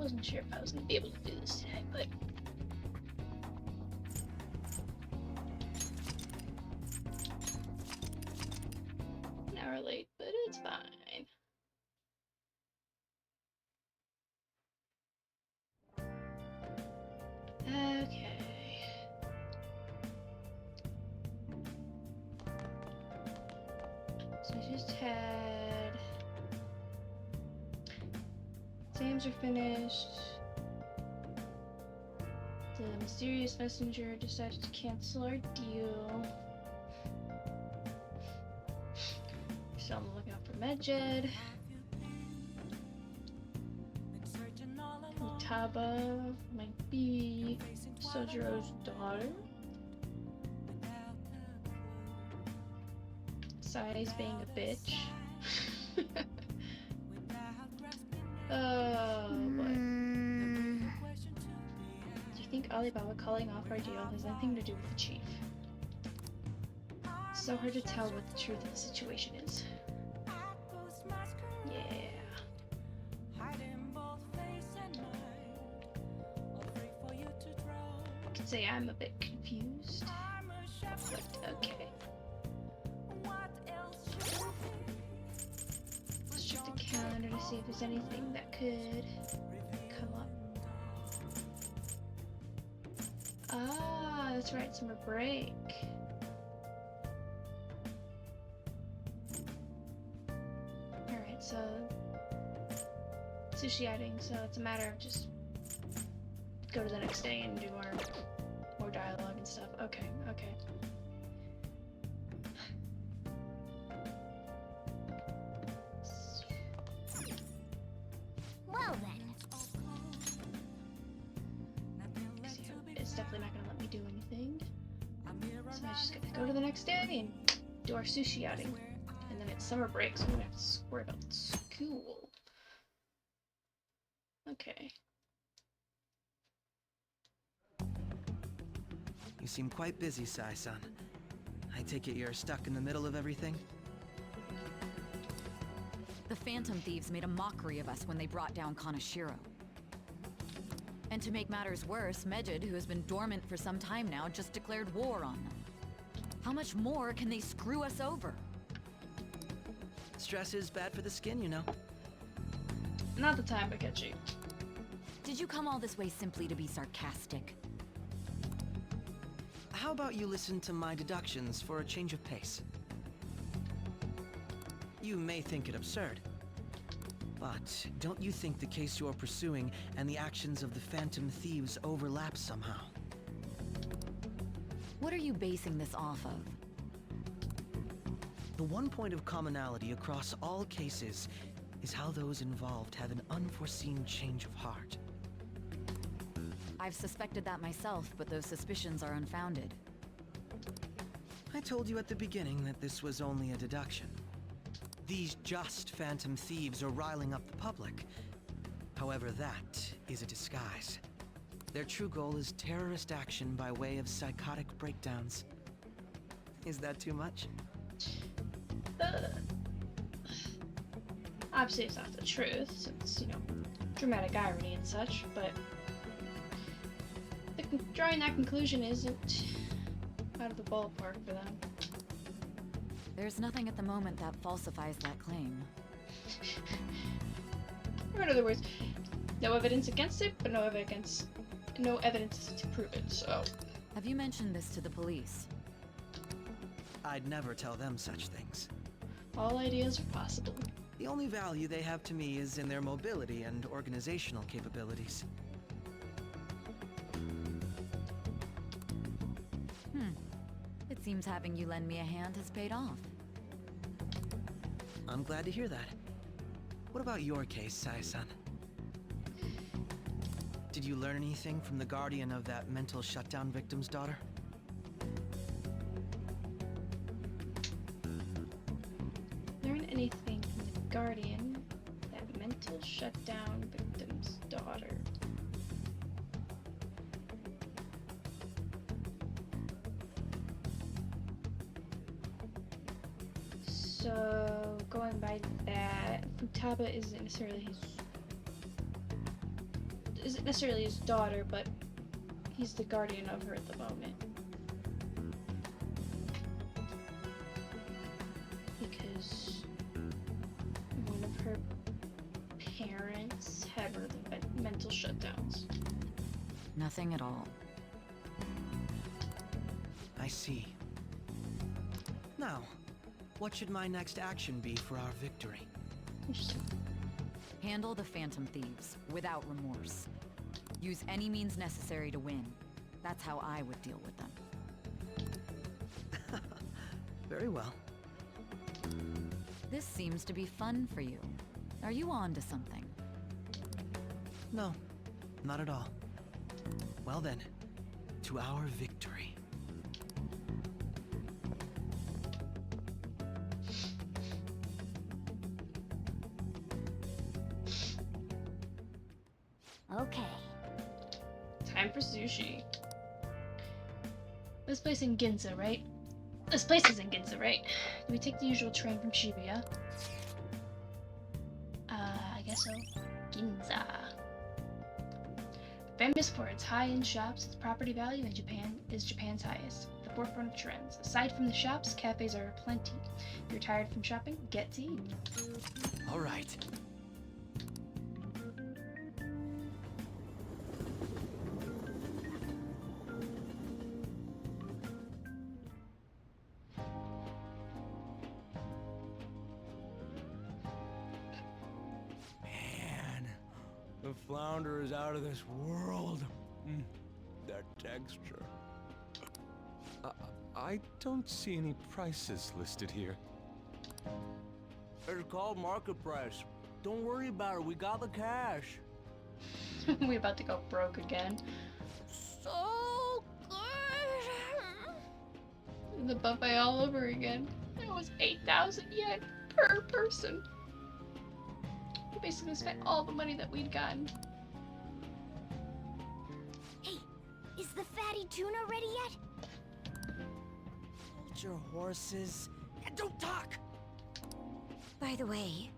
wasn't sure if I was gonna be able to do this today, but an hour late, but it's fine. Okay. So I just had exams are finished. The mysterious messenger decided to cancel our deal. Still on the lookout for Medjed. Futaba might be Sojiro's daughter. Sai's being a bitch. Oh boy. Do you think Alibaba calling off our deal has anything to do with the chief? It's so hard to tell what the truth of the situation is. Yeah. I could say I'm a bit confused. But okay. Let's check the calendar to see if there's anything that could come up. Ah, that's right, summer break. Alright, so sushi outing, so it's a matter of just go to the next day and do more dialogue and stuff. Okay, okay. Well then. It's definitely not gonna let me do anything. So I just gotta go to the next day and do our sushi outing. And then it's summer break, so I'm gonna have to worry about school. Okay. You seem quite busy, Sai-san. I take it you're stuck in the middle of everything? The Phantom Thieves made a mockery of us when they brought down Kaneshiro. And to make matters worse, Medjed, who has been dormant for some time now, just declared war on them. How much more can they screw us over? Stress is bad for the skin, you know. Not the time, Akechi. Did you come all this way simply to be sarcastic? How about you listen to my deductions for a change of pace? You may think it absurd, but don't you think the case you're pursuing and the actions of the Phantom Thieves overlap somehow? What are you basing this off of? The one point of commonality across all cases is how those involved have an unforeseen change of heart. I've suspected that myself, but those suspicions are unfounded. I told you at the beginning that this was only a deduction. These just Phantom Thieves are riling up the public. However, that is a disguise. Their true goal is terrorist action by way of psychotic breakdowns. Is that too much? Obviously it's not the truth, since, you know, dramatic irony and such, but drawing that conclusion isn't out of the ballpark for them. There's nothing at the moment that falsifies that claim. Or in other words, no evidence against it, but no evidence to prove it, so... Have you mentioned this to the police? I'd never tell them such things. All ideas are possible. The only value they have to me is in their mobility and organizational capabilities. It seems having you lend me a hand has paid off. I'm glad to hear that. What about your case, Sai-san? Did you learn anything from the guardian of that mental shutdown victim's daughter? Learn anything from the guardian, that mental shutdown victim's daughter. So, going by that, Futaba isn't necessarily his isn't necessarily his daughter, but he's the guardian of her at the moment. Because one of her parents had one of the mental shutdowns. Nothing at all. I see. Now, what should my next action be for our victory? Interesting. Handle the Phantom Thieves without remorse. Use any means necessary to win. That's how I would deal with them. Very well. This seems to be fun for you. Are you on to something? No, not at all. Well then, to our victory. Okay. Time for sushi. This place in Ginza, right? This place is in Ginza, right? Do we take the usual train from Shibuya? I guess so. Ginza. Famous for its high-end shops, its property value in Japan is Japan's highest. The forefront of trends. Aside from the shops, cafes are aplenty. If you're tired from shopping, get to eat. All right. Man, the flounder is out of this world. That texture. I don't see any prices listed here. It's called market price. Don't worry about it, we got the cash. We about to go broke again. So good. The buffet all over again. It was 8,000 yen per person. We basically spent all the money that we'd gotten. Hey, is the fatty tuna ready yet? Hold your horses and don't talk. By the way,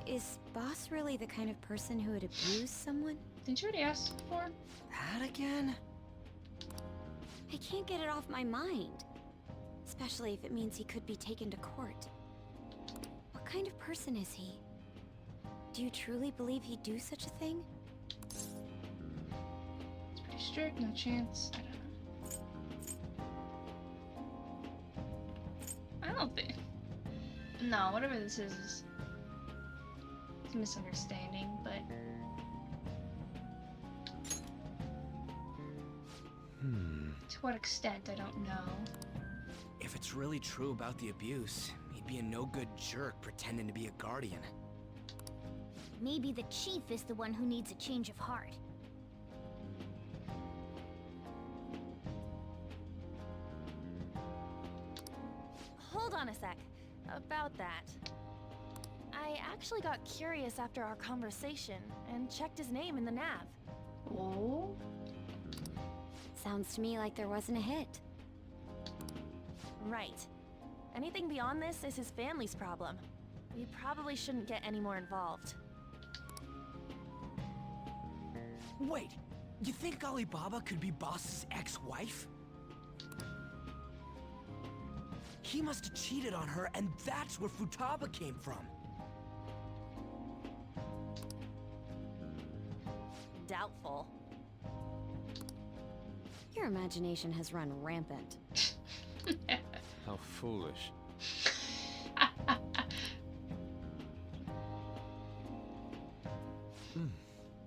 is Boss really the kind of person who would abuse someone? Didn't you already ask before? That again? I can't get it off my mind. Especially if it means he could be taken to court. What kind of person is he? Do you truly believe he'd do such a thing? It's pretty strict, no chance. I don't think. No, whatever this is it's a misunderstanding, but to what extent, I don't know. If it's really true about the abuse, he'd be a no-good jerk pretending to be a guardian. Maybe the chief is the one who needs a change of heart. Hold on a sec. About that. I actually got curious after our conversation and checked his name in the nav. Oh? Sounds to me like there wasn't a hit. Right. Anything beyond this is his family's problem. We probably shouldn't get any more involved. Wait, you think Alibaba could be Boss's ex-wife? He must have cheated on her, and that's where Futaba came from. Doubtful. Your imagination has run rampant. How foolish.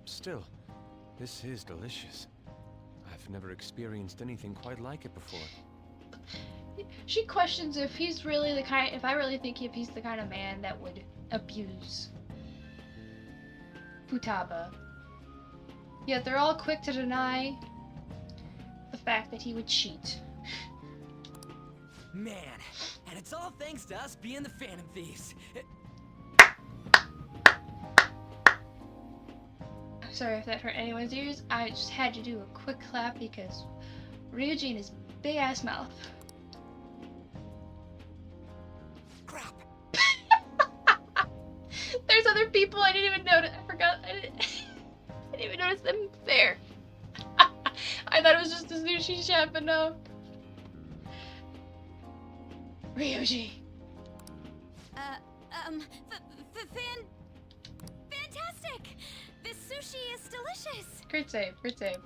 Still, this is delicious. I've never experienced anything quite like it before. She questions if he's really the kind, if I really think if he's the kind of man that would abuse Futaba. Yet they're all quick to deny the fact that he would cheat. Man, and it's all thanks to us being the Phantom Thieves. I'm sorry if that hurt anyone's ears. I just had to do a quick clap because Ryuji and his big ass mouth. Crap. There's other people I didn't even notice. I forgot. I didn't even notice them there. I thought it was just a sushi shop, but no. Ryuji. Fantastic! This sushi is delicious! Great save, great save.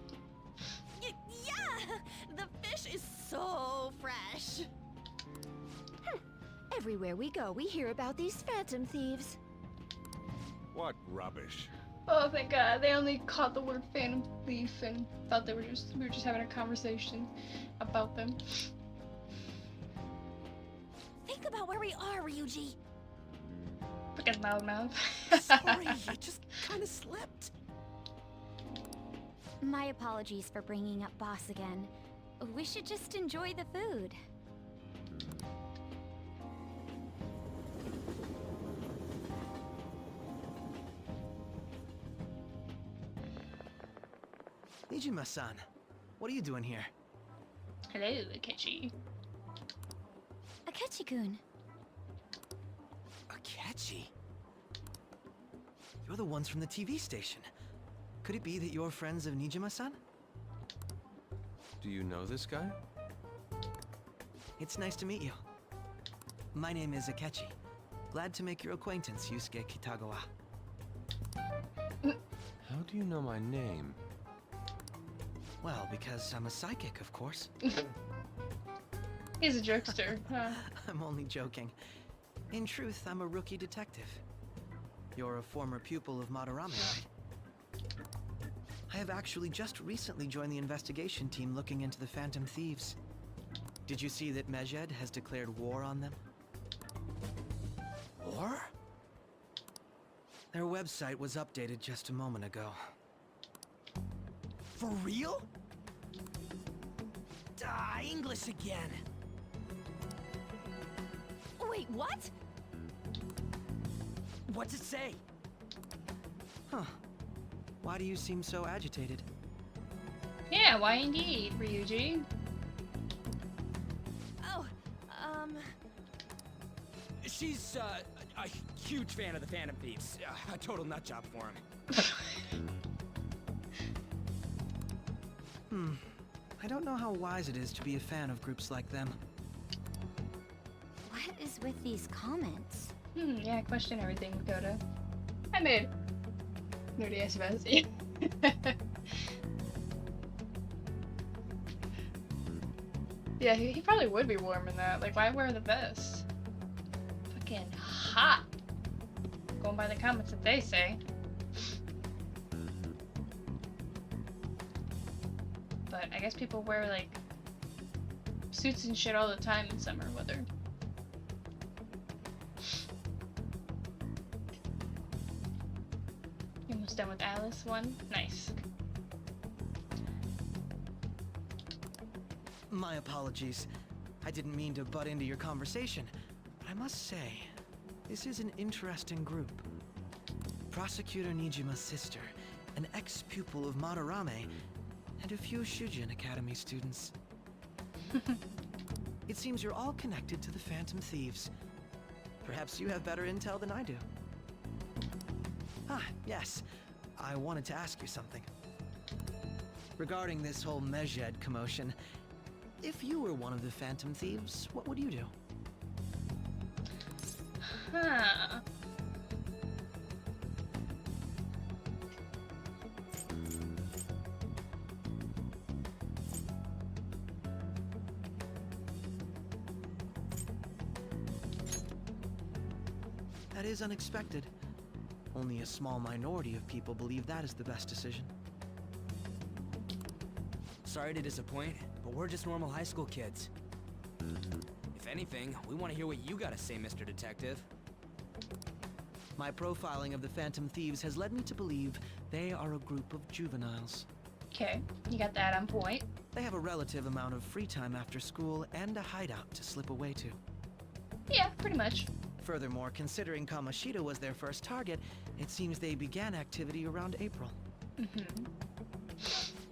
Yeah! The fish is so fresh! Everywhere we go, we hear about these phantom thieves. What rubbish. Oh, thank God. They only caught the word phantom thief and thought we were just having a conversation about them. Think about where we are, Ryuji. Fucking loudmouth. Sorry, I just kind of slipped. My apologies for bringing up Boss again. We should just enjoy the food. Nijima-san, what are you doing here? Hello, Akechi. Akechi-kun. Akechi? You're the ones from the TV station. Could it be that you're friends of Nijima-san? Do you know this guy? It's nice to meet you. My name is Akechi. Glad to make your acquaintance, Yusuke Kitagawa. How do you know my name? Well, because I'm a psychic, of course. He's a jokester, huh? I'm only joking. In truth, I'm a rookie detective. You're a former pupil of Madarame, right? I have actually just recently joined the investigation team looking into the Phantom Thieves. Did you see that Mejed has declared war on them? War? Their website was updated just a moment ago. For real? English again. Wait, what? What's it say? Huh. Why do you seem so agitated? Yeah, why indeed, Ryuji? Oh, She's, a huge fan of the Phantom Thieves. A total nutjob for him. I don't know how wise it is to be a fan of groups like them. what is with these comments? Yeah, question everything, Dakota. I made nerdy ass fantasy. Yeah, he probably would be warm in that. Like, why wear the vest? Fucking hot. Going by the comments that they say. But I guess people wear, like, suits and shit all the time in summer weather. You almost done with Alice one? Nice. My apologies. I didn't mean to butt into your conversation, but I must say, this is an interesting group. Prosecutor Nijima's sister, an ex-pupil of Madarame, and a few Shujin Academy students. It seems you're all connected to the Phantom Thieves. Perhaps you have better intel than I do. Ah, yes. I wanted to ask you something. Regarding this whole Mejed commotion, if you were one of the Phantom Thieves, what would you do? Huh. That is unexpected. Only a small minority of people believe that is the best decision. Sorry to disappoint, but we're just normal high school kids. If anything, we want to hear what you gotta say, Mr. Detective. My profiling of the Phantom Thieves has led me to believe they are a group of juveniles. Okay, you got that on point. They have a relative amount of free time after school and a hideout to slip away to. Yeah, pretty much. Furthermore, considering Kamoshida was their first target, it seems they began activity around April.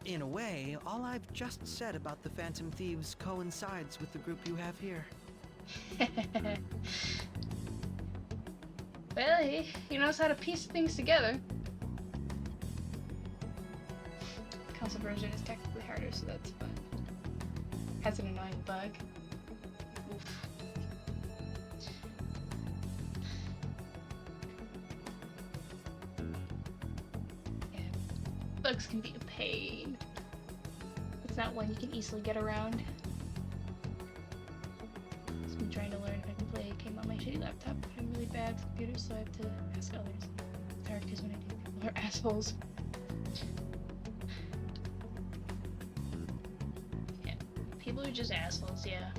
In a way, all I've just said about the Phantom Thieves coincides with the group you have here. Well, he knows how to piece things together. console version is technically harder, so that's fun. Has an annoying bug. Oof. Yeah. Bugs can be a pain. It's not one you can easily get around. So I'm trying to learn if I can play a game on my shitty laptop, but I'm really bad with computers, so I have to ask others. It's hard because when I do, people are assholes. Yeah, people are just assholes, yeah.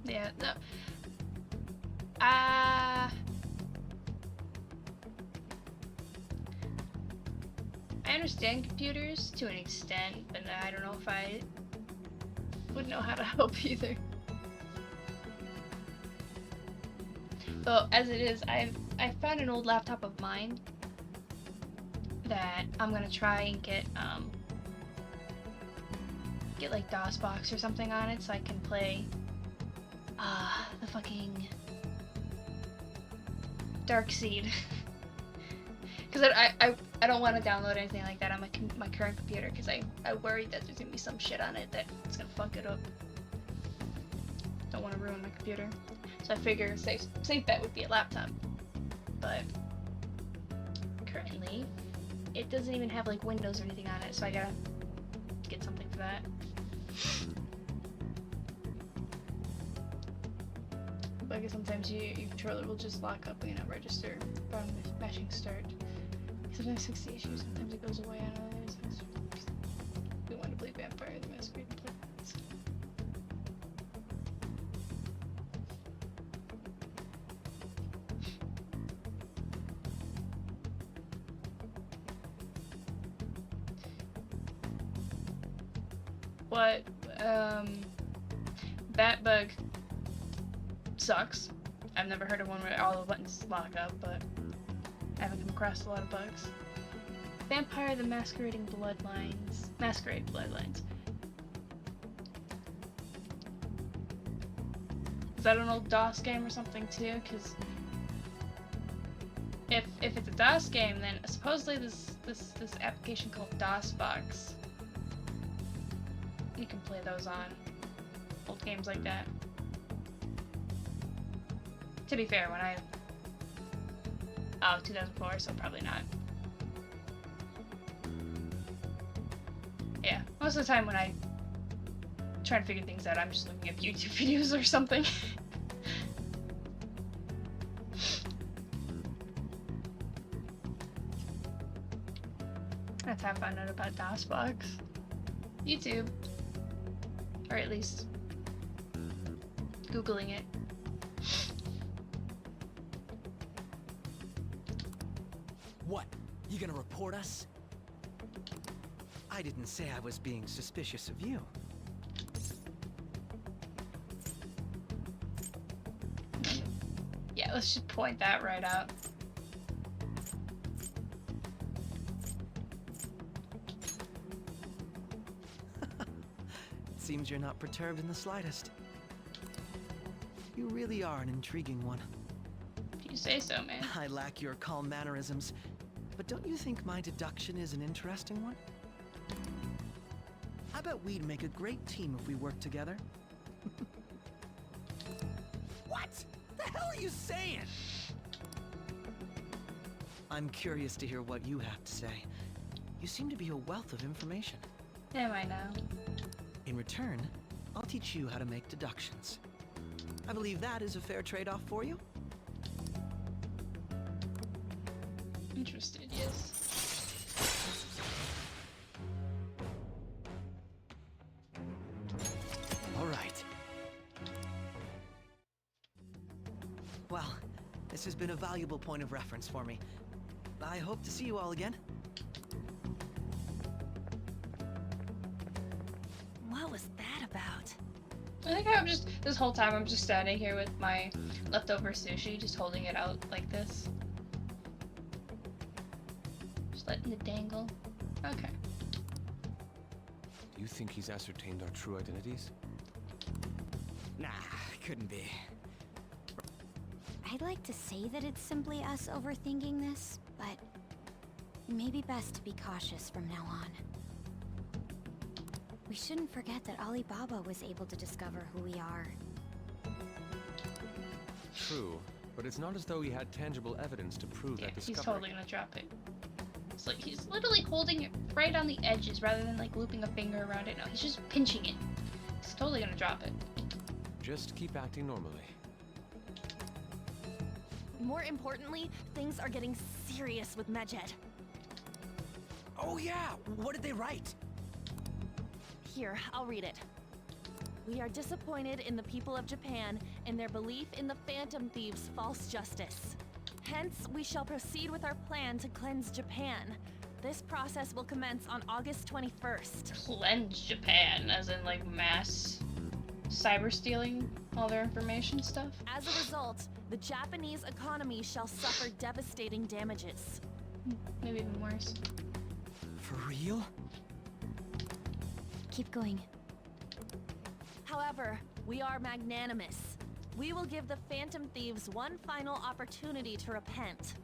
Yeah, no. I understand computers to an extent, but I don't know if I would know how to help either. So as it is, I found an old laptop of mine that I'm gonna try and get like DOSBox or something on it so I can play the fucking Dark Seed. Because I don't want to download anything like that on my current computer because I worry that there's gonna be some shit on it that's gonna fuck it up. Don't want to ruin my computer. So I figure a safe bet would be a laptop. But currently it doesn't even have like Windows or anything on it, so I gotta get something for that. But I guess sometimes your controller will just lock up and not register from mashing start. Sometimes 60 issues, sometimes it goes away on others. We want to play Vampire the Masquerade Bloodlines. What? That bug sucks. I've never heard of one where all the buttons lock up, but I haven't come across a lot of bugs. Vampire the Masquerade Bloodlines. Is that an old DOS game or something too? Because if it's a DOS game, then supposedly this application called DOSBox, you can play those on old games like that. To be fair, when 2004, so probably not. Yeah, most of the time when I try to figure things out, I'm just looking up YouTube videos or something. That's how I found out about DOSBox. YouTube. Or at least Googling it. What? You gonna report us? I didn't say I was being suspicious of you. Yeah, let's just point that right out. It seems you're not perturbed in the slightest. You really are an intriguing one. If you say so, man. I lack your calm mannerisms, but don't you think my deduction is an interesting one? I bet we'd make a great team if we worked together. What? The hell are you saying? I'm curious to hear what you have to say. You seem to be a wealth of information. Am I now? In return, I'll teach you how to make deductions. I believe that is a fair trade-off for you. Interested, yes. All right. Well, this has been a valuable point of reference for me. I hope to see you all again. What was that about? I think this whole time I'm just standing here with my leftover sushi, just holding it out like this. letting it dangle. Okay. Do you think he's ascertained our true identities? Nah, couldn't be. I'd like to say that it's simply us overthinking this, but it may be best to be cautious from now on. We shouldn't forget that Alibaba was able to discover who we are. True, but it's not as though he had tangible evidence to prove Yeah, that discovery. he's totally gonna drop it. It's like he's literally holding it right on the edges rather than like looping a finger around it. No, he's just pinching it. He's totally gonna drop it. Just keep acting normally. More importantly, things are getting serious with Medjed. Oh yeah, what did they write? Here, I'll read it. We are disappointed in the people of Japan and their belief in the Phantom Thieves' false justice. Hence, we shall proceed with our plan to cleanse Japan. This process will commence on August 21st. Cleanse Japan, as in like mass cyber stealing all their information stuff. As a result, the Japanese economy shall suffer devastating damages. Maybe even worse. For real? Keep going. However, we are magnanimous. We will give the Phantom Thieves one final opportunity to repent.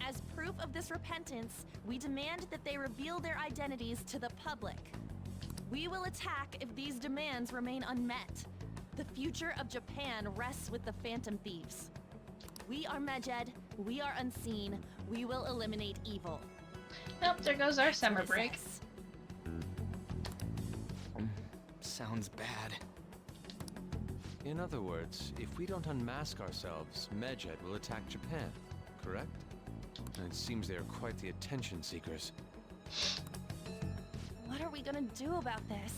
As proof of this repentance, we demand that they reveal their identities to the public. We will attack if these demands remain unmet. The future of Japan rests with the Phantom Thieves. We are Medjed, we are unseen, we will eliminate evil. Nope, there goes our summer That's what it break. says. Sounds bad. In other words, if we don't unmask ourselves, Medjed will attack Japan, correct? And it seems they are quite the attention seekers. What are we gonna do about this?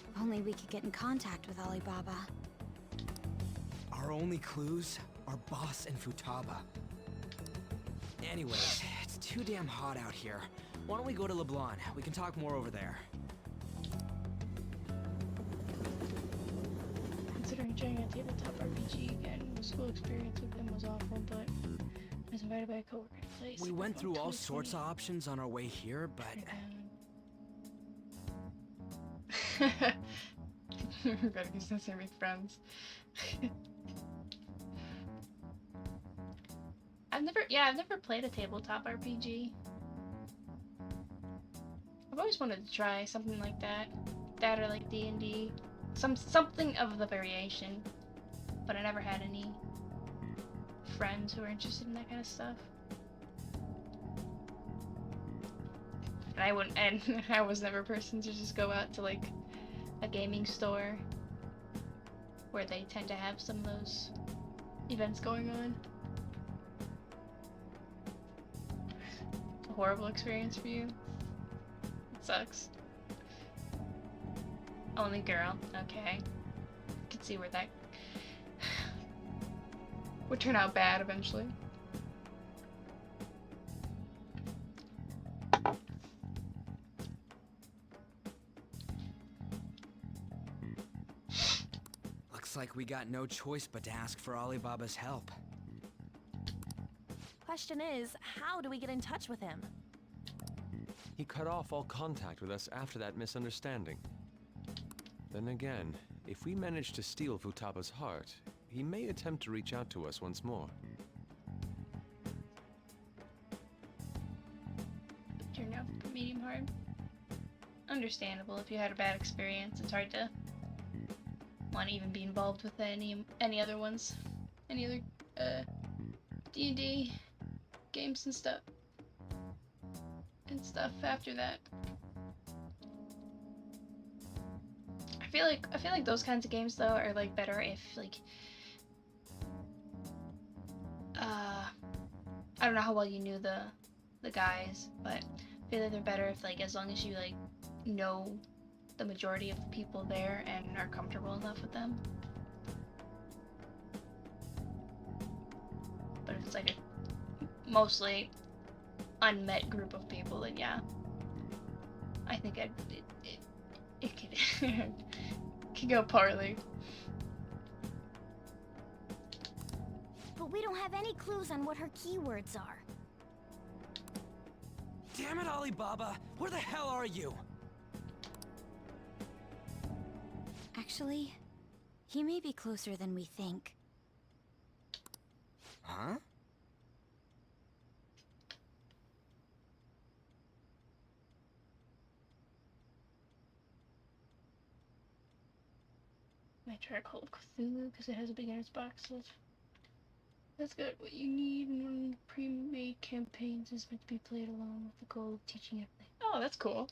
If only we could get in contact with Alibaba. Our only clues are Boss and Futaba. Anyways, it's too damn hot out here. Why don't we go to LeBlanc? We can talk more over there. Considering trying a tabletop RPG again, the school experience with them was awful, but I was invited by a coworker to play. We went through all sorts of options on our way here, but... Gotta get sincere with friends. I've never played a tabletop RPG. I've always wanted to try something like that. That or like D&D. Something of the variation. But I never had any friends who were interested in that kind of stuff. And I was never a person to just go out to like a gaming store where they tend to have some of those events going on. A horrible experience for you. It sucks. Only girl. Okay. Could see where that would turn out bad eventually. looks like we got no choice but to ask for Alibaba's help. Question is, how do we get in touch with him? He cut off all contact with us after that misunderstanding. Then again, if we manage to steal Futaba's heart, he may attempt to reach out to us once more. Turned out medium hard. Understandable. If you had a bad experience, it's hard to want to even be involved with any other ones, any other D&D games and stuff after that. I feel like those kinds of games though are like better if like I don't know how well you knew the guys, but I feel like they're better if like as long as you like know the majority of the people there and are comfortable enough with them. But if it's like a mostly unmet group of people, then yeah, I think it could could go poorly. But we don't have any clues on what her keywords are. Damn it, Alibaba! Where the hell are you? Actually, he may be closer than we think. Huh? Might try to call it Cthulhu because it has a beginner's box of. That's good. What you need in pre-made campaigns is meant to be played along with the goal of teaching everything. Oh, that's cool.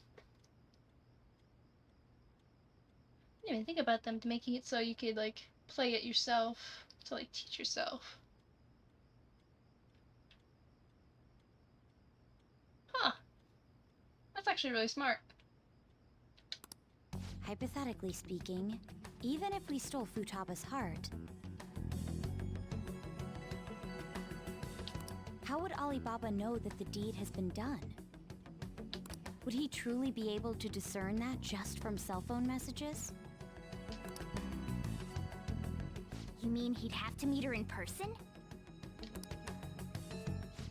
I didn't even think about them making it so you could like play it yourself to like teach yourself. Huh. That's actually really smart. Hypothetically speaking, even if we stole Futaba's heart, how would Alibaba know that the deed has been done? Would he truly be able to discern that just from cell phone messages? You mean he'd have to meet her in person?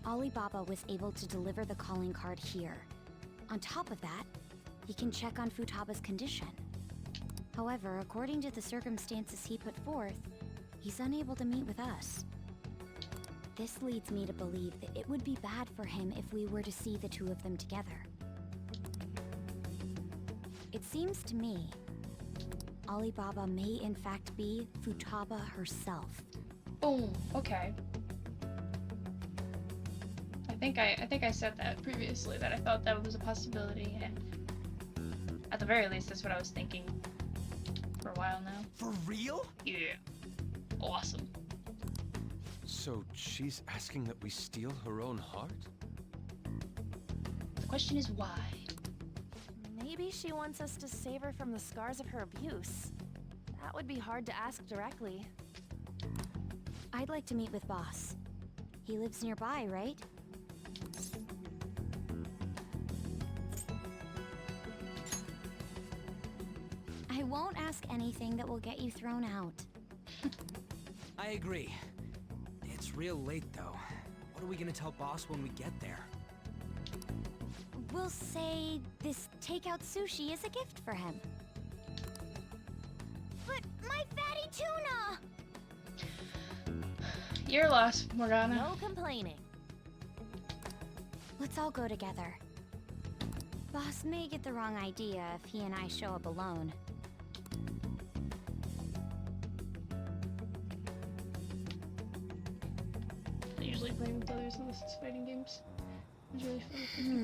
Alibaba was able to deliver the calling card here. On top of that, he can check on Futaba's condition. However, according to the circumstances he put forth, he's unable to meet with us. This leads me to believe that it would be bad for him if we were to see the two of them together. It seems to me, Alibaba may in fact be Futaba herself. Boom. Okay. I think I said that previously, that I thought that was a possibility, and at the very least, that's what I was thinking for a while now. For real? Yeah. Awesome. So she's asking that we steal her own heart? The question is why? Maybe she wants us to save her from the scars of her abuse. That would be hard to ask directly. I'd like to meet with Boss. He lives nearby, right? I won't ask anything that will get you thrown out. I agree. It's real late, though. What are we gonna tell Boss when we get there? We'll say this takeout sushi is a gift for him. But my fatty tuna! Your loss, Morgana. No complaining. Let's all go together. Boss may get the wrong idea if he and I show up alone. I usually playing with others unless it's fighting games. It's really fun with people.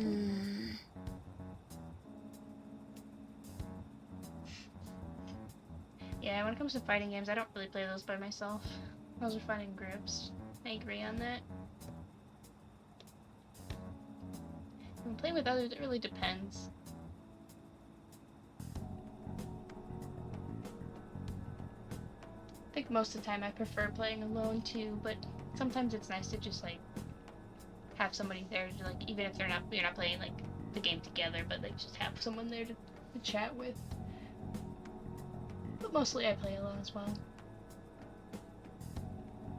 Yeah, when it comes to fighting games, I don't really play those by myself. Those are fun in groups. I agree on that. When playing with others, it really depends. I think most of the time I prefer playing alone too, but sometimes it's nice to just like have somebody there to like, even if you're not playing like the game together, but like just have someone there to chat with. But mostly I play alone as well.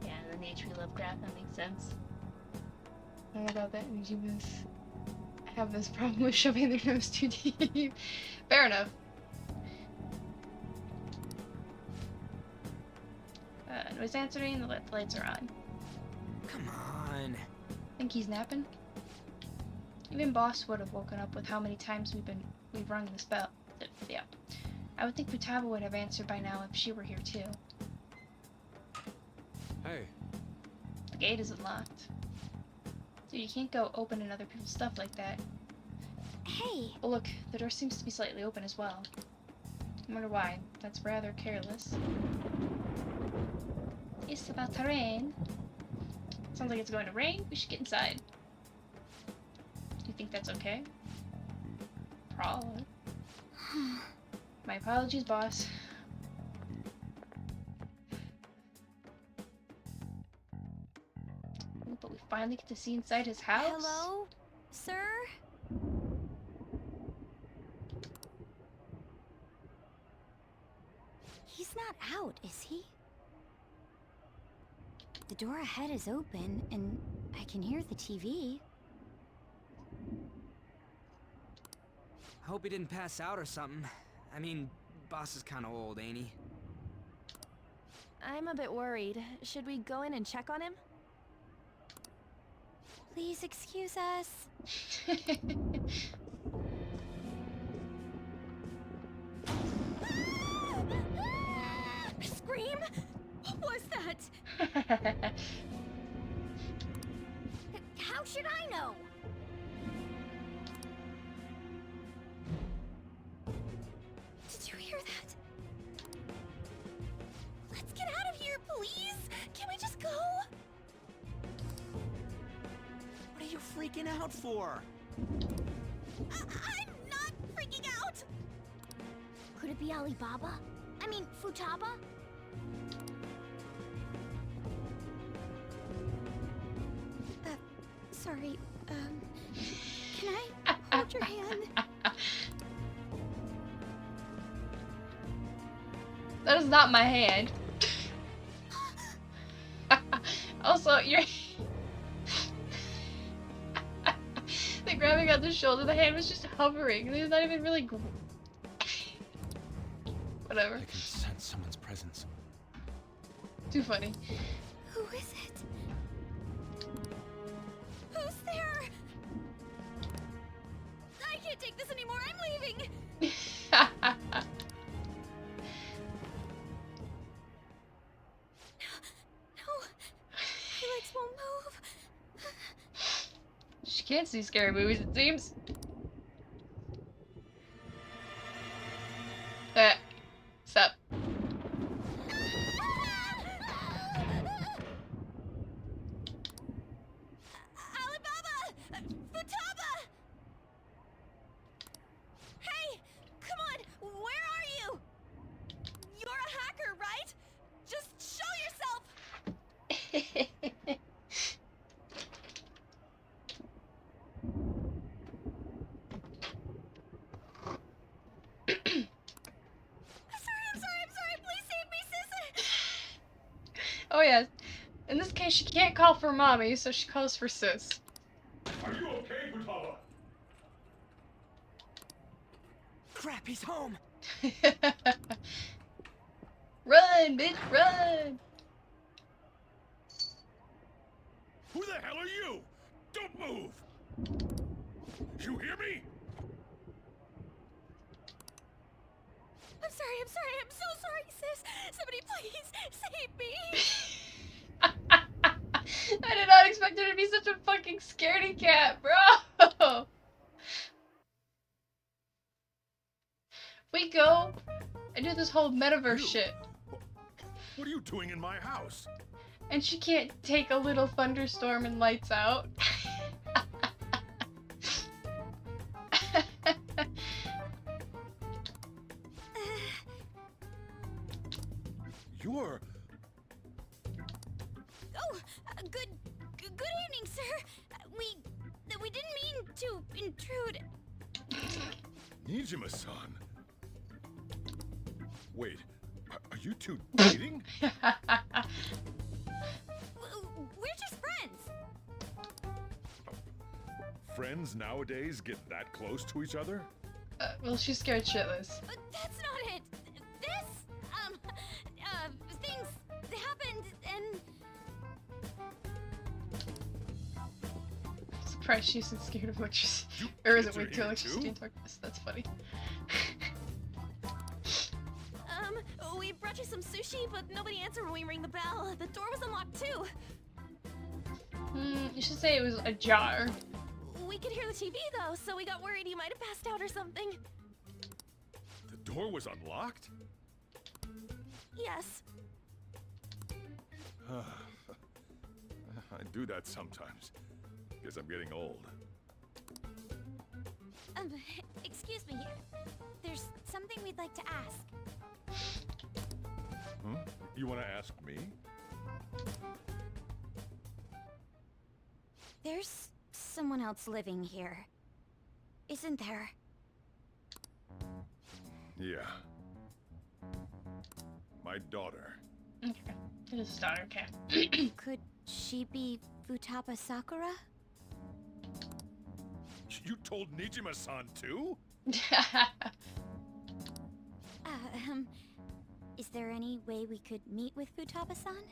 Yeah, and then the H.P. Lovecraft, that makes sense. I don't know about that, YouTubers have this problem with shoving their nose too deep. Fair enough. Noise answering, the lights are on. Come on. Think he's napping? Even Boss would have woken up with how many times we've rung the bell. Yeah. I would think Futaba would have answered by now if she were here too. Hey, The gate isn't locked. Dude, you can't go opening other people's stuff like that. Hey! Oh look, the door seems to be slightly open as well. I wonder why. That's rather careless. It's about to rain. Sounds like it's going to rain. We should get inside. Do you think that's okay? Probably. My apologies, boss. Ooh, but we finally get to see inside his house. Hello, sir? He's not out, is he? The door ahead is open, and I can hear the TV. I hope he didn't pass out or something. I mean, boss is kind of old, ain't he? I'm a bit worried. Should we go in and check on him? Please excuse us. Scream? What was that? How should I know? Did you hear that? Let's get out of here, please. Can we just go? What are you freaking out for? I'm not freaking out! Could it be Alibaba? I mean, Futaba? Sorry, can I hold your hand? That is not my hand. Also, you're the grabbing at the shoulder, the hand was just hovering. There's not even really whatever. I can sense someone's presence. Too funny. Who is it? Who's there? I can't take this anymore. I'm leaving. No, my legs won't move. She can't see scary movies, it seems. Stop. Alibaba! Futaba! Hey! Come on! Where are you? You're a hacker, right? Just show yourself! I'm sorry, please save me, sis! Oh yeah. In this case, she can't call for mommy, so she calls for sis. Are you okay, Futaba? Crap, he's home! Run, bitch, run! Who the hell are you? Don't move! You hear me? I'm so sorry, sis! Somebody please save me! I did not expect her to be such a fucking scaredy cat, bro! We go and do this whole metaverse You? shit. What are you doing in my house? And she can't take a little thunderstorm and lights out. You're... Oh, good evening, sir. We didn't mean to intrude. Nijima-san. Wait, are you two dating? We're just friends. Friends nowadays get that close to each other? Well, she's scared shitless. But that's not it. This, things happened and... I'm surprised she isn't scared of electricity. Or is it kids are weak to here electricity too? and darkness? That's funny. We brought you some sushi, but nobody answered when we rang the bell. The door was unlocked too. You should say it was ajar. We could hear the TV though, so we got worried you might have passed out or something. The door was unlocked? Yes. I do that sometimes. Guess I'm getting old. Excuse me. There's something we'd like to ask. Hmm? You want to ask me? There's someone else living here, isn't there? Yeah. My daughter. Okay. It is a daughter cat. Could she be Futaba Sakura? You told Nijima-san too? Is there any way we could meet with Futaba-san?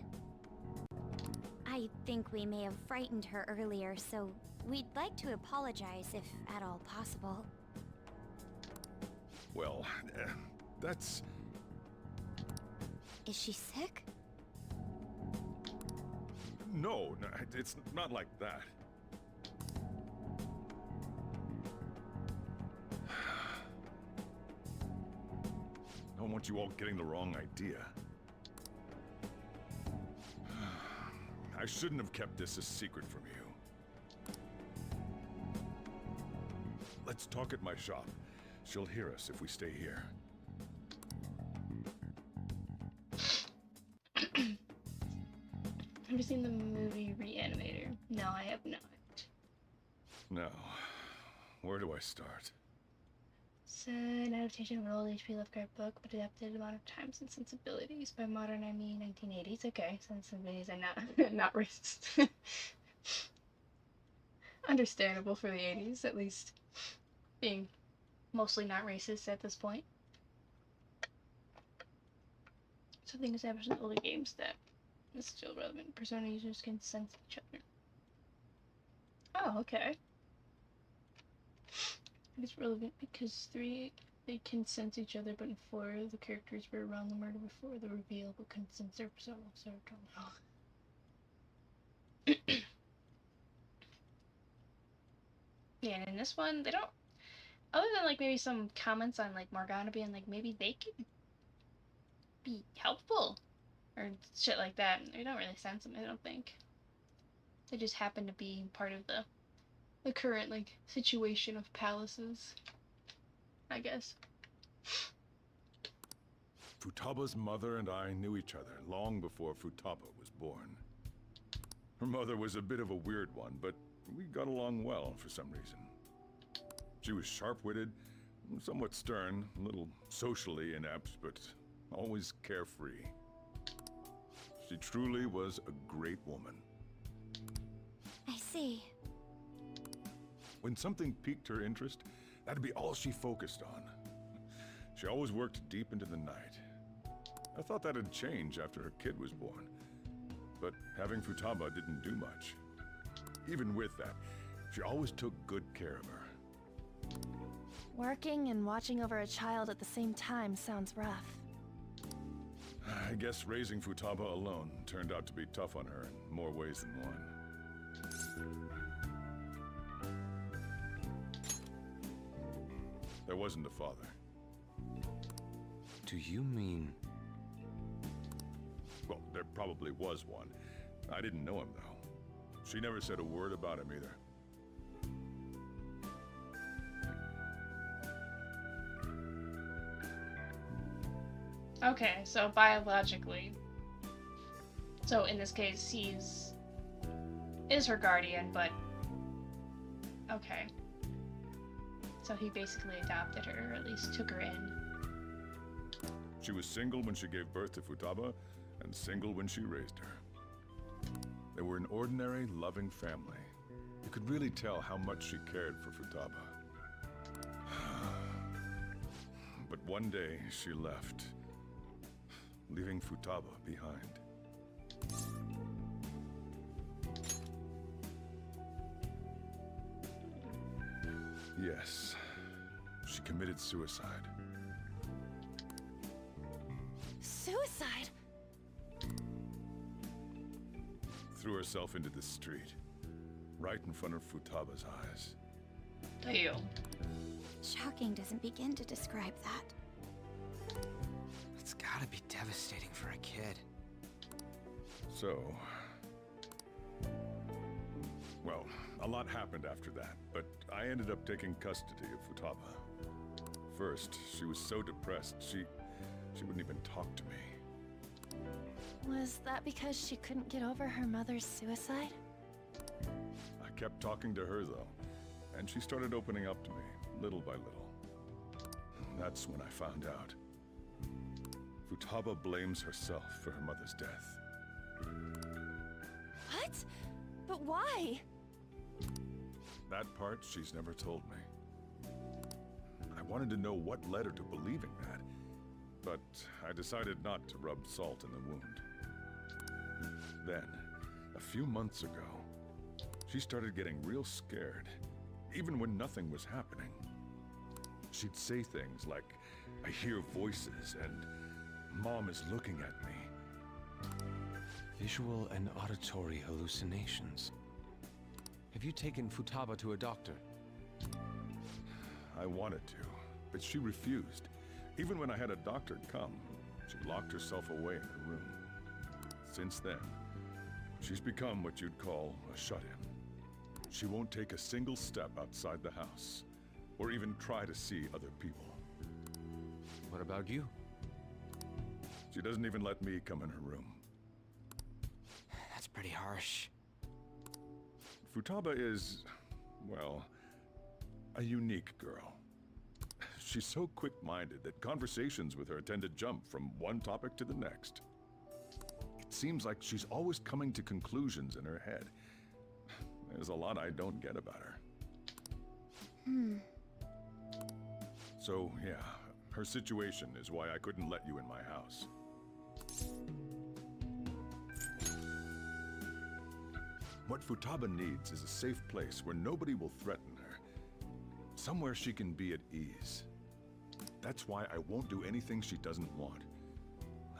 I think we may have frightened her earlier, so we'd like to apologize if at all possible. Well, that's... Is she sick? No, it's not like that. I don't want you all getting the wrong idea. I shouldn't have kept this a secret from you. Let's talk at my shop. She'll hear us if we stay here. Have you seen the movie Reanimator? No, I have not. Now, where do I start? It's an adaptation of an old H.P. Lovecraft book, but adapted a lot of times and sensibilities. By modern, I mean 1980s. Okay, sensibilities are not racist. Understandable for the 80s, at least. Being mostly not racist at this point. Something established in older games that is still relevant. Persona users can sense each other. Oh, okay. It's relevant because 3, they can sense each other, but in 4, the characters were around the murder before the reveal, but couldn't sense their persona, so I don't know. Yeah, and in this one, they don't, other than like maybe some comments on like Morgana being like, maybe they could be helpful, or shit like that, they don't really sense them, I don't think. They just happen to be part of the current, like, situation of palaces, I guess. Futaba's mother and I knew each other long before Futaba was born. Her mother was a bit of a weird one, but we got along well for some reason. She was sharp-witted, somewhat stern, a little socially inept, but always carefree. She truly was a great woman. I see. When something piqued her interest, that'd be all she focused on. She always worked deep into the night. I thought that'd change after her kid was born, but having Futaba didn't do much. Even with that, she always took good care of her. Working and watching over a child at the same time sounds rough. I guess raising Futaba alone turned out to be tough on her in more ways than one. There wasn't a father. Do you mean... Well, there probably was one. I didn't know him, though. She never said a word about him either. Okay, so biologically. So in this case, is her guardian, but... Okay. So he basically adopted her, or at least took her in. She was single when she gave birth to Futaba, and single when she raised her. They were an ordinary, loving family. You could really tell how much she cared for Futaba. But one day, she left, leaving Futaba behind. Yes, she committed suicide. Suicide? Threw herself into the street, right in front of Futaba's eyes. Damn. Shocking doesn't begin to describe that. It's gotta be devastating for a kid. So... Well, a lot happened after that, but I ended up taking custody of Futaba. First, she was so depressed, she wouldn't even talk to me. Was that because she couldn't get over her mother's suicide? I kept talking to her, though, and she started opening up to me, little by little. That's when I found out. Futaba blames herself for her mother's death. What? But why? That part she's never told me. I wanted to know what led her to believing that, but I decided not to rub salt in the wound. Then, a few months ago, she started getting real scared, even when nothing was happening. She'd say things like, "I hear voices," and "Mom is looking at me." Visual and auditory hallucinations. Have you taken Futaba to a doctor? I wanted to, but she refused. Even when I had a doctor come, she locked herself away in her room. Since then, she's become what you'd call a shut-in. She won't take a single step outside the house, or even try to see other people. What about you? She doesn't even let me come in her room. That's pretty harsh. Futaba is, well, a unique girl. She's so quick-minded that conversations with her tend to jump from one topic to the next. It seems like she's always coming to conclusions in her head. There's a lot I don't get about her. So, yeah, her situation is why I couldn't let you in my house. What Futaba needs is a safe place where nobody will threaten her. Somewhere she can be at ease. That's why I won't do anything she doesn't want.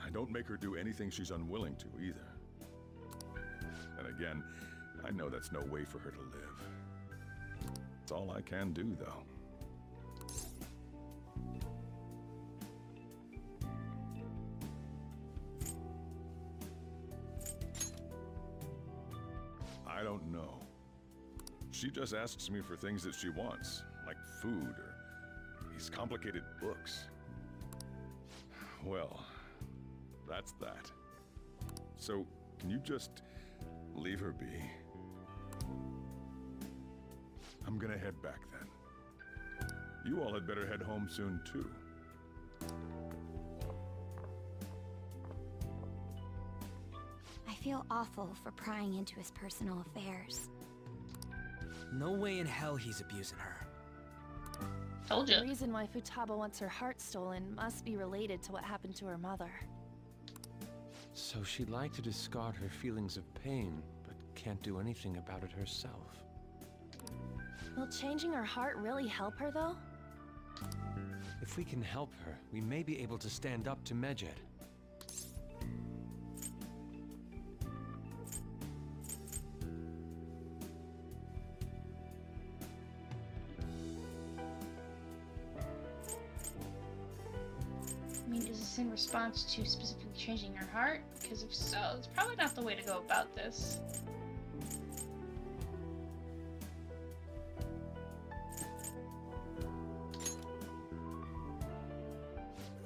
I don't make her do anything she's unwilling to, either. And again, I know that's no way for her to live. It's all I can do, though. I don't know. She just asks me for things that she wants, like food or these complicated books. Well, that's that. So, can you just leave her be? I'm gonna head back then. You all had better head home soon, too. I feel awful for prying into his personal affairs. No way in hell he's abusing her. Told The you. reason why Futaba wants her heart stolen must be related to what happened to her mother. So she'd like to discard her feelings of pain, but can't do anything about it herself. Will changing her heart really help her, though? If we can help her, we may be able to stand up to Medjed. I mean, is this in response to specifically changing her heart? Because if so, it's probably not the way to go about this.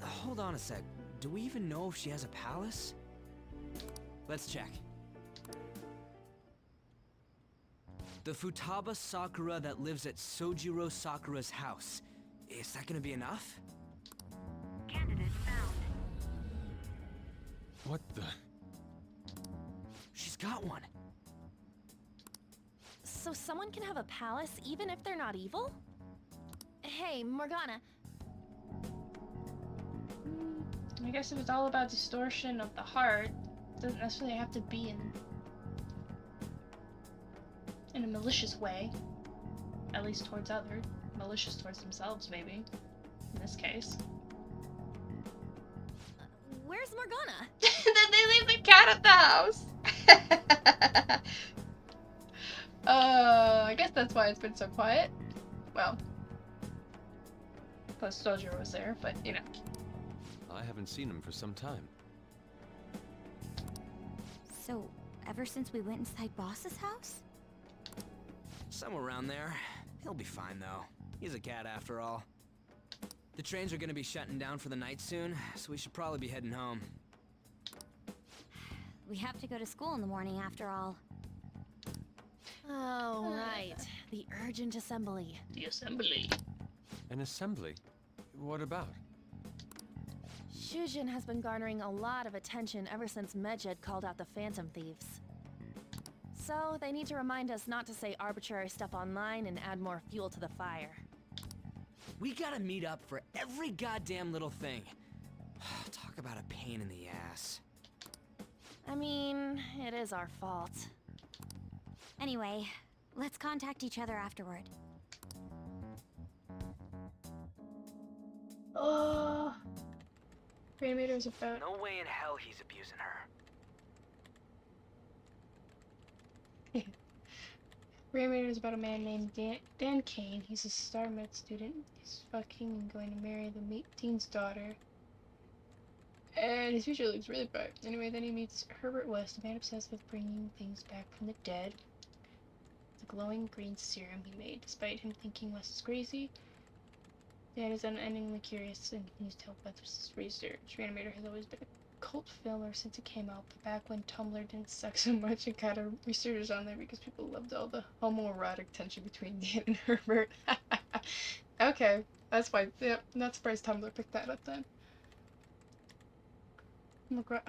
Hold on a sec. Do we even know if she has a palace? Let's check. The Futaba Sakura that lives at Sojiro Sakura's house. Is that gonna be enough? Candidate found. What the? She's got one. So someone can have a palace even if they're not evil? Hey, Morgana. I guess if it's all about distortion of the heart, it doesn't necessarily have to be in a malicious way. At least towards others. Malicious towards themselves, maybe. In this case. Where's Morgana? Then they leave the cat at the house! I guess that's why it's been so quiet. Well. Plus Sojiro was there, but you know. I haven't seen him for some time. So, ever since we went inside Boss's house? Somewhere around there. He'll be fine, though. He's a cat after all. The trains are gonna be shutting down for the night soon, so we should probably be heading home. We have to go to school in the morning after all. Oh, right. The urgent assembly. The assembly. An assembly? What about? Shujin has been garnering a lot of attention ever since Medjed called out the Phantom Thieves. So, they need to remind us not to say arbitrary stuff online and add more fuel to the fire. We gotta meet up for every goddamn little thing. Talk about a pain in the ass. I mean, it is our fault. Anyway, let's contact each other afterward. Oh, Reanimator's about. No way in hell he's abusing her. Reanimator is about a man named Dan Kane. He's a star med student. He's fucking and going to marry the dean's daughter. And his future looks really bright. Anyway, then he meets Herbert West, a man obsessed with bringing things back from the dead. The glowing green serum he made, despite him thinking West is crazy. Dan is unendingly curious and continues to help with his research. Reanimator has always been a cult filler since it came out, but back when Tumblr didn't suck so much, it kind of resurged on there because people loved all the homoerotic tension between Dan and Herbert. Okay, that's why. Yep, not surprised Tumblr picked that up then.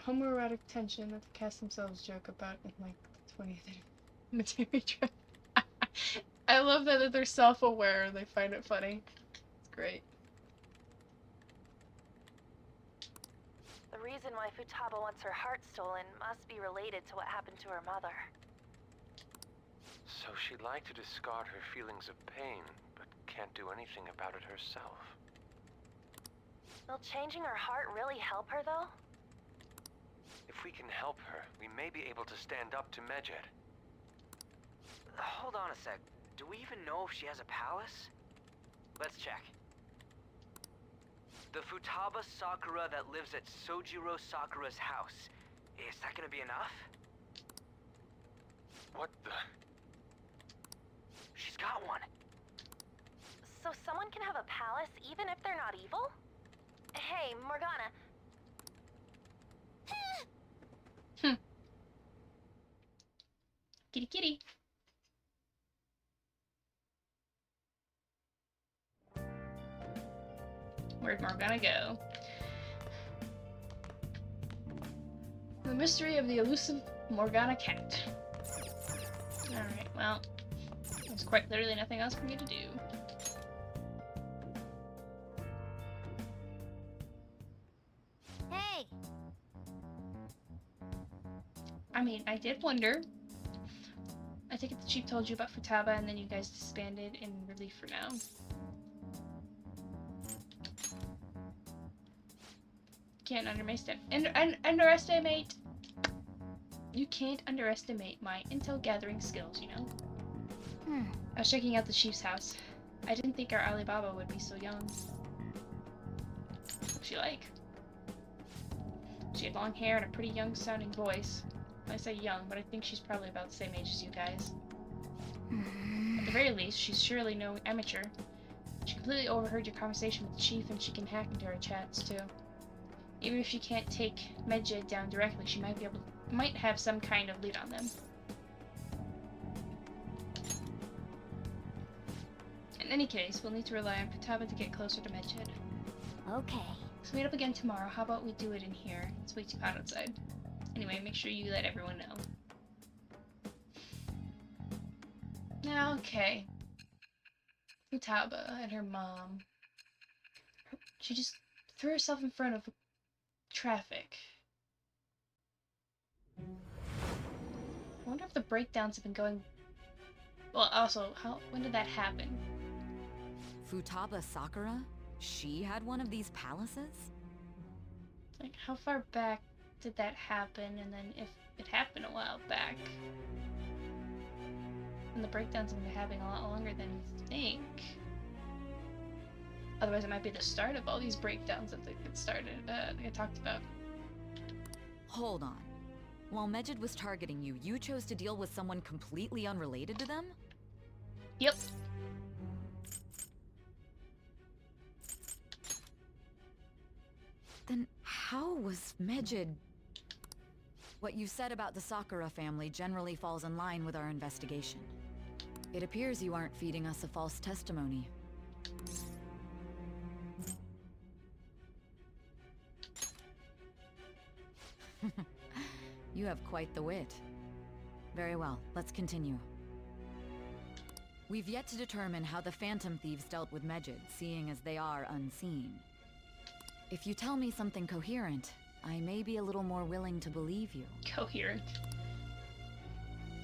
Homoerotic tension that the cast themselves joke about in like the 20th anniversary. I love that they're self-aware and they find it funny. It's great. The reason why Futaba wants her heart stolen must be related to what happened to her mother. So she'd like to discard her feelings of pain, but can't do anything about it herself. Will changing her heart really help her, though? If we can help her, we may be able to stand up to Medjed. Hold on a sec. Do we even know if she has a palace? Let's check. The Futaba Sakura that lives at Sojiro Sakura's house. Is that gonna be enough? What the? She's got one. So someone can have a palace even if they're not evil? Hey, Morgana. Kitty kitty. Where'd Morgana go? The mystery of the elusive Morgana cat. Alright, well, there's quite literally nothing else for me to do. Hey! I mean, I did wonder. I think the chief told you about Futaba and then you guys disbanded in relief for now. Can't underestimate. You can't underestimate my intel gathering skills, you know? I was checking out the chief's house. I didn't think our Alibaba would be so young. What's she like? She had long hair and a pretty young sounding voice. I say young, but I think she's probably about the same age as you guys. At the very least, she's surely no amateur. She completely overheard your conversation with the chief and she can hack into her chats too. Even if she can't take Medjed down directly, she might have some kind of lead on them. In any case, we'll need to rely on Futaba to get closer to Medjed. Okay. So meet up again tomorrow. How about we do it in here? It's way too hot outside. Anyway, make sure you let everyone know. Okay. Futaba and her mom. She just threw herself in front of traffic. I wonder if the breakdowns have been going... Well, also, when did that happen? Futaba Sakura? She had one of these palaces? Like, how far back did that happen? And then if it happened a while back... And the breakdowns have been happening a lot longer than you think. Otherwise, it might be the start of all these breakdowns that they get started, they talked about. Hold on. While Medjed was targeting you, you chose to deal with someone completely unrelated to them? Yep. Then how was Medjed... What you said about the Sakura family generally falls in line with our investigation. It appears you aren't feeding us a false testimony. You have quite the wit. Very well, let's continue. We've yet to determine how the Phantom Thieves dealt with Medjed, seeing as they are unseen. If you tell me something coherent, I may be a little more willing to believe you. Coherent.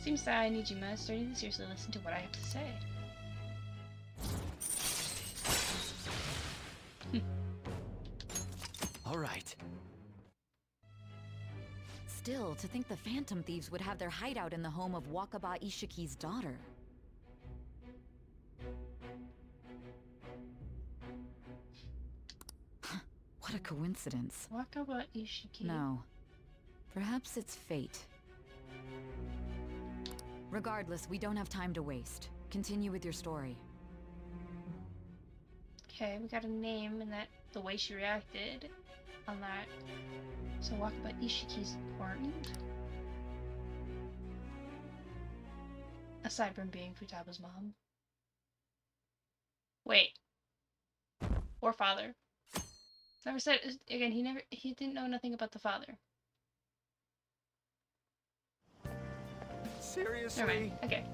Seems that I need you most starting to seriously listen to what I have to say. All right. Still, to think the Phantom Thieves would have their hideout in the home of Wakaba Ishiki's daughter. What a coincidence. Wakaba Ishiki. No. Perhaps it's fate. Regardless, we don't have time to waste. Continue with your story. Okay, we got a name and that the way she reacted on that. So Wakaba Ishiki's important. Aside from being Futaba's mom. Wait. Or father. Never said again, he didn't know nothing about the father. Seriously? Never mind. Okay.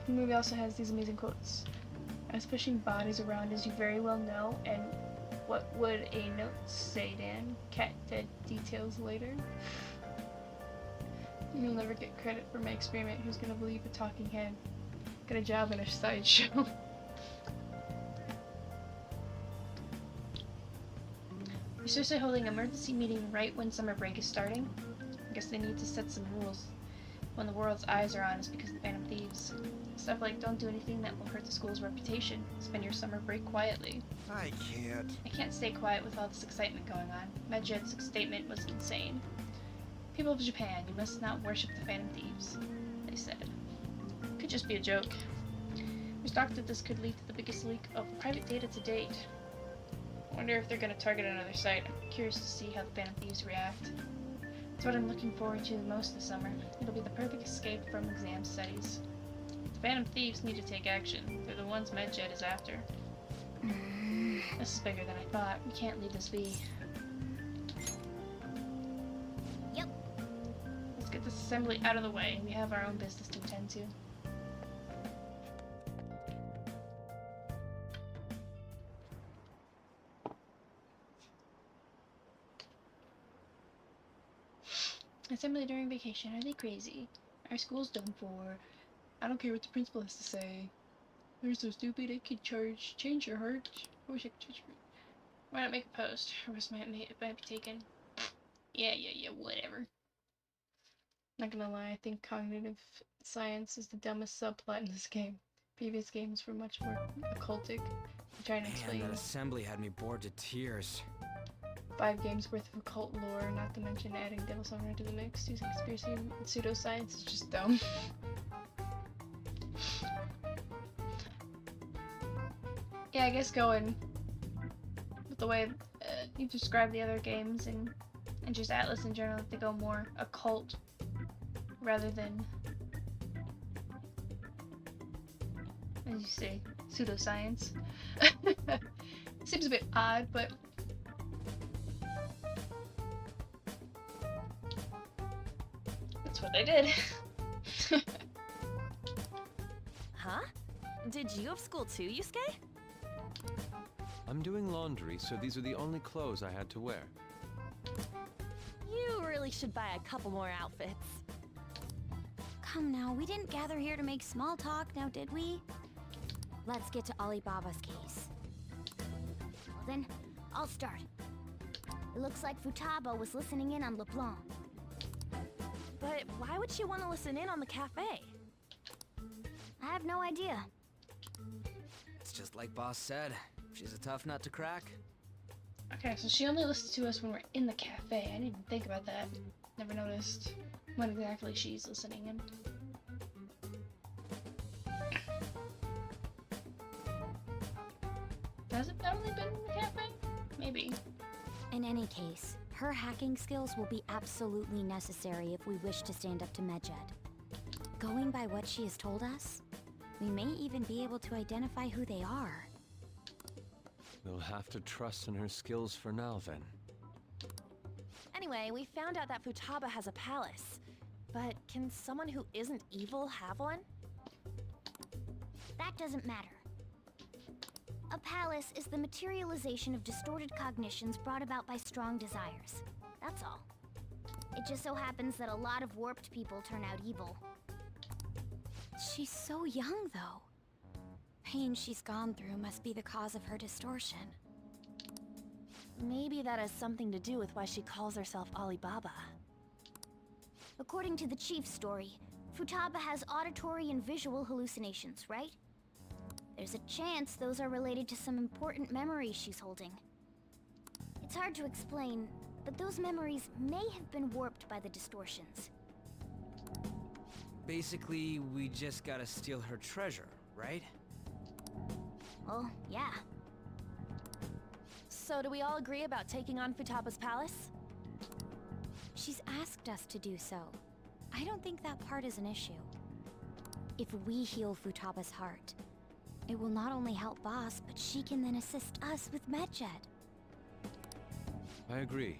The movie also has these amazing quotes. I was pushing bodies around, as you very well know, and what would a note say, Dan? Cat dead details later. You'll never get credit for my experiment. Who's gonna believe a talking head? Got a job in a sideshow. You're seriously holding an emergency meeting right when summer break is starting? I guess they need to set some rules. When the world's eyes are on us because of the Phantom Thieves. Stuff like don't do anything that will hurt the school's reputation. Spend your summer break quietly. I can't. I can't stay quiet with all this excitement going on. Medjed's statement was insane. People of Japan, you must not worship the Phantom Thieves, they said. Could just be a joke. There's talk that this could lead to the biggest leak of private data to date. I wonder if they're going to target another site. I'm curious to see how the Phantom Thieves react. It's what I'm looking forward to the most this summer. It'll be the perfect escape from exam studies. The Phantom Thieves need to take action. They're the ones Medjed is after. This is bigger than I thought. We can't leave this be. Yep. Let's get this assembly out of the way. We have our own business to attend to. Assembly during vacation. Are they crazy? Our school's done for. I don't care what the principal has to say. They're so stupid, I could change your heart. I wish I could change your heart. Why not make a post? Or risk might be taken. Yeah, whatever. Not gonna lie, I think cognitive science is the dumbest subplot in this game. Previous games were much more occultic. I'm trying to explain. Man, that assembly had me bored to tears. 5 games worth of occult lore, not to mention adding Devil Summoner to the mix. Using conspiracy and pseudoscience is just dumb. Yeah, I guess going with the way you describe the other games and just Atlas in general, they go more occult rather than, as you say, pseudoscience. Seems a bit odd, but that's what they did. Huh? Did you have school too, Yusuke? I'm doing laundry, so these are the only clothes I had to wear. You really should buy a couple more outfits. Come now, we didn't gather here to make small talk, now did we? Let's get to Alibaba's case. Well then, I'll start. It looks like Futaba was listening in on LeBlanc. But why would she want to listen in on the cafe? I have no idea. It's just like Boss said. She's a tough nut to crack. Okay, so she only listens to us when we're in the cafe. I didn't even think about that. Never noticed when exactly she's listening in. Has it only been in the cafe? Maybe. In any case, her hacking skills will be absolutely necessary if we wish to stand up to Medjed. Going by what she has told us, we may even be able to identify who they are. We'll have to trust in her skills for now, then. Anyway, we found out that Futaba has a palace. But can someone who isn't evil have one? that doesn't matter. A palace is the materialization of distorted cognitions brought about by strong desires. That's all. It just so happens that a lot of warped people turn out evil. She's so young, though. Pain she's gone through must be the cause of her distortion. Maybe that has something to do with why she calls herself Alibaba. According to the chief's story, Futaba has auditory and visual hallucinations, right? There's a chance those are related to some important memories she's holding. It's hard to explain, but those memories may have been warped by the distortions. Basically, we just gotta steal her treasure, right? Well, yeah. So do we all agree about taking on Futaba's palace? She's asked us to do so. I don't think that part is an issue. If we heal Futaba's heart, it will not only help Boss, but she can then assist us with Medjed. I agree.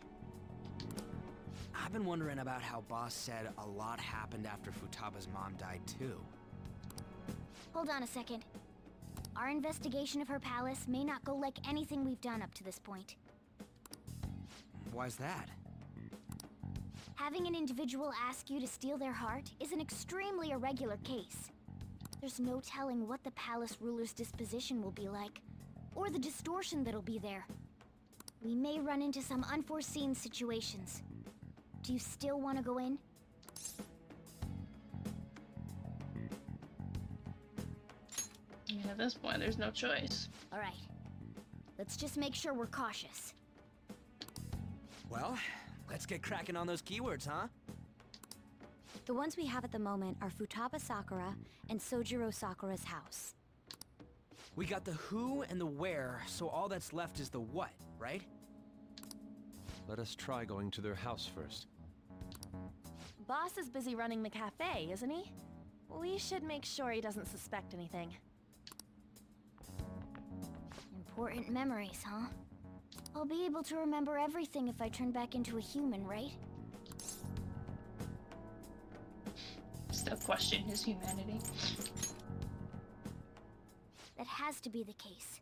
I've been wondering about how Boss said a lot happened after Futaba's mom died too. Hold on a second. Our investigation of her palace may not go like anything we've done up to this point. Why's that? Having an individual ask you to steal their heart is an extremely irregular case. There's no telling what the palace ruler's disposition will be like, or the distortion that'll be there. We may run into some unforeseen situations. Do you still want to go in? I mean, at this point, there's no choice. All right. Let's just make sure we're cautious. Well, let's get cracking on those keywords, huh? The ones we have at the moment are Futaba Sakura and Sojiro Sakura's house. We got the who and the where, so all that's left is the what, right? Let us try going to their house first. Boss is busy running the cafe, isn't he? We should make sure he doesn't suspect anything. Important memories, huh? I'll be able to remember everything if I turn back into a human, right? Still question his humanity. That has to be the case.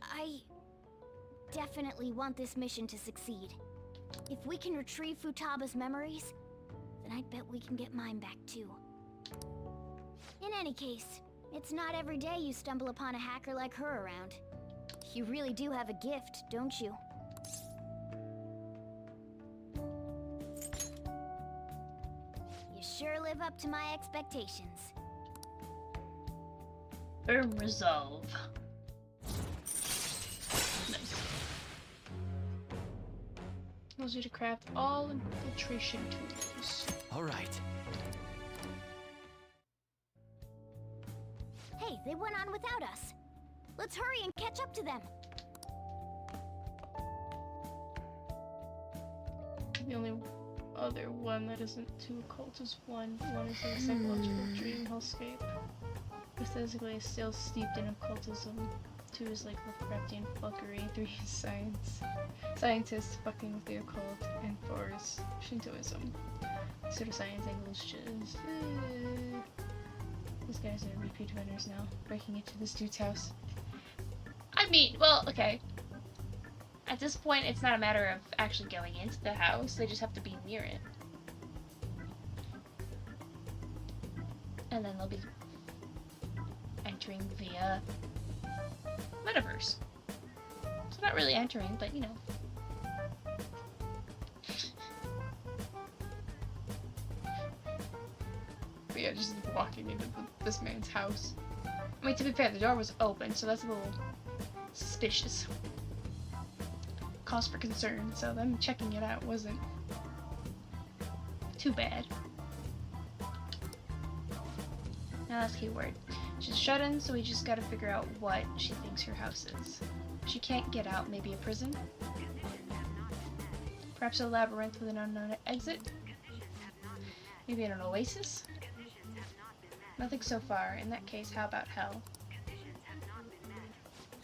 I definitely want this mission to succeed. If we can retrieve Futaba's memories, then I bet we can get mine back too. In any case, it's not every day you stumble upon a hacker like her around. You really do have a gift, don't you? You sure live up to my expectations. Firm resolve. Nice. Allows you to craft all infiltration tools. All right. Hey, they went on without us. Let's hurry and catch up to them. The only other one that isn't too occult is one. One is a psychological dream hellscape. Physically is still steeped in occultism. Two is like Lovecraftian fuckery. Three is science. Scientists fucking with the occult. And four is Shintoism. Pseudoscience English is... These guys are repeat vendors now. Breaking into this dude's house. I mean, well, okay. At this point, it's not a matter of actually going into the house. They just have to be near it. And then they'll be entering via metaverse. So not really entering, but you know. But yeah, just walking into this man's house. I mean, to be fair, the door was open, so that's a little suspicious. Cause for concern, so them checking it out wasn't too bad. Now that's keyword. She's shut in, so we just gotta figure out what she thinks her house is. If she can't get out, maybe a prison? Perhaps a labyrinth with an unknown exit? Maybe an oasis? Nothing so far. In that case, how about hell?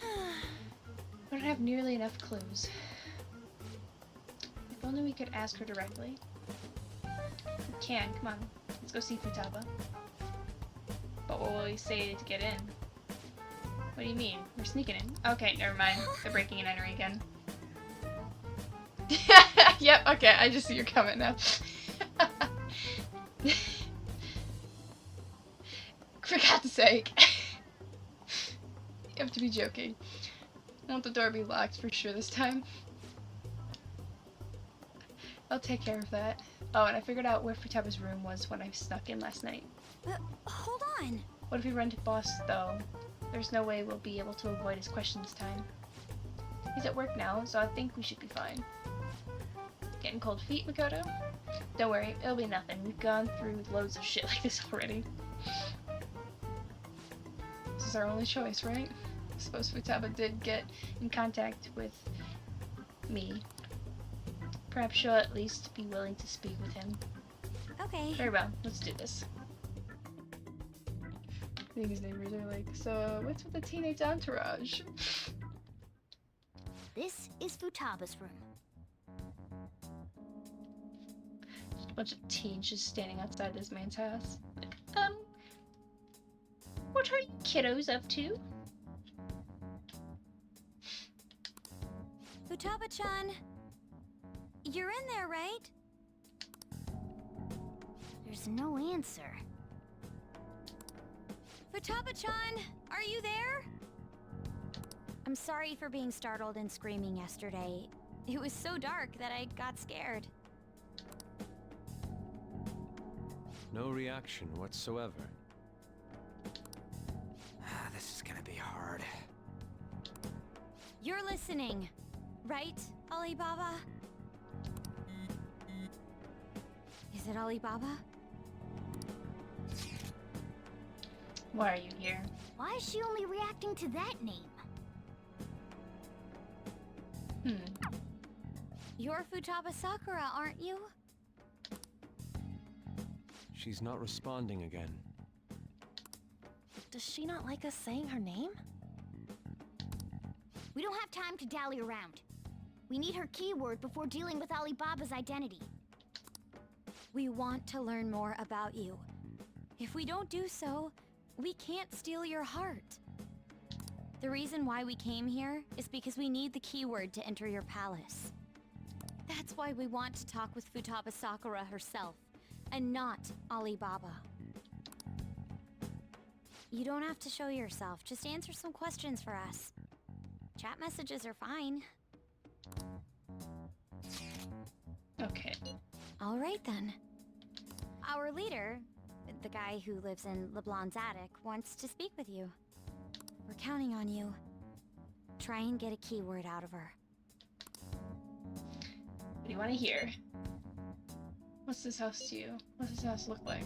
I don't have nearly enough clues. If only we could ask her directly. We can, come on. Let's go see Futaba. But What will we say to get in? What do you mean? We're sneaking in. Okay, never mind. They're breaking and entering again. Yep, okay, I just see your comment now. For God's sake. You have to be joking. I want the door to be locked for sure this time. I'll take care of that. Oh, and I figured out where Futaba's room was when I snuck in last night. Hold on. What if we run to boss, though? There's no way we'll be able to avoid his question this time. He's at work now, so I think we should be fine. Getting cold feet, Makoto? Don't worry, it'll be nothing. We've gone through loads of shit like this already. This is our only choice, right? I suppose Futaba did get in contact with me. Perhaps she'll at least be willing to speak with him. Okay. Very well, let's do this. I think his neighbors are like, so what's with the teenage entourage? This is Futaba's room. Just a bunch of teens just standing outside this man's house. Like, what are you kiddos up to? Futaba-chan, you're in there, right? There's no answer. Futaba-chan, are you there? I'm sorry for being startled and screaming yesterday. It was so dark that I got scared. No reaction whatsoever. This is gonna be hard. You're listening, right, Alibaba? Is it Alibaba? Why are you here? Why is she only reacting to that name? You're Futaba Sakura, aren't you? She's not responding again. Does she not like us saying her name? We don't have time to dally around. We need her keyword before dealing with Alibaba's identity. We want to learn more about you. If we don't do so, we can't steal your heart. The reason why we came here is because we need the keyword to enter your palace. That's why we want to talk with Futaba Sakura herself, and not Alibaba. You don't have to show yourself, just answer some questions for us. Chat messages are fine. Okay. All right then. Our leader, the guy who lives in LeBlanc's attic, wants to speak with you. We're counting on you. Try and get a keyword out of her. What do you want to hear? What's this house to you? What's this house look like?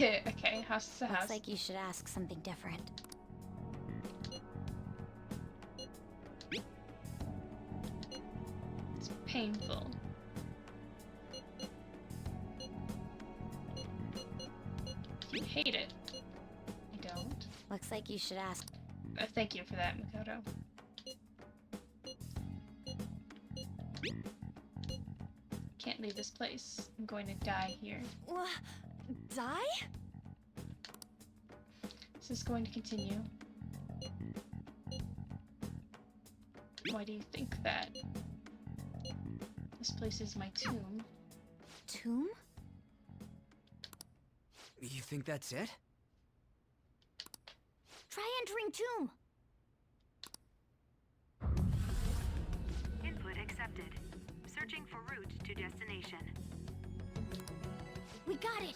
Okay, house to house. Looks like you should ask something different. It's painful. You hate it. I don't. Looks like you should ask. Thank you for that, Makoto. Can't leave this place. I'm going to die here. Die? This is going to continue. Why do you think that? This place is my tomb. Tomb? You think that's it? Try entering tomb. Input accepted. Searching for route to destination. We got it.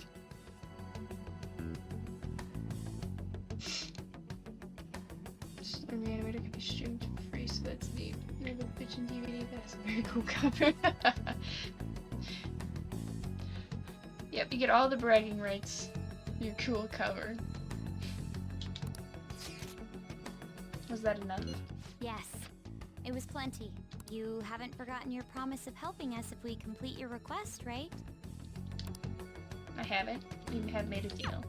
The reanimator can be streamed for free, so that's neat. You know the bitch in DVD, that's a very cool cover. Yep, you get all the bragging rights. Your cool cover. Was that enough? Yes. It was plenty. you haven't forgotten your promise of helping us if we complete your request, right? I haven't. We have made a deal.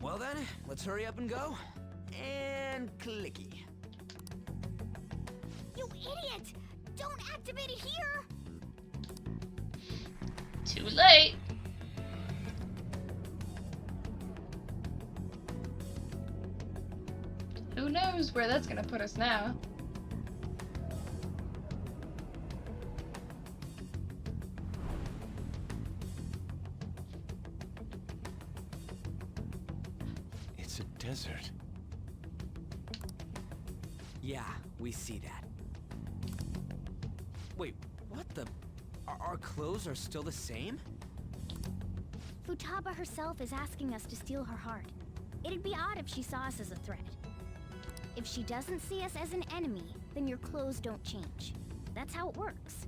Well then, let's hurry up and go. And clicky. You idiot! Don't activate it here! Too late. Who knows where that's gonna put us now? It's a desert. Yeah, we see that. Wait, what the? Our clothes are still the same? Futaba herself is asking us to steal her heart. It'd be odd if she saw us as a threat. If she doesn't see us as an enemy, then your clothes don't change. That's how it works.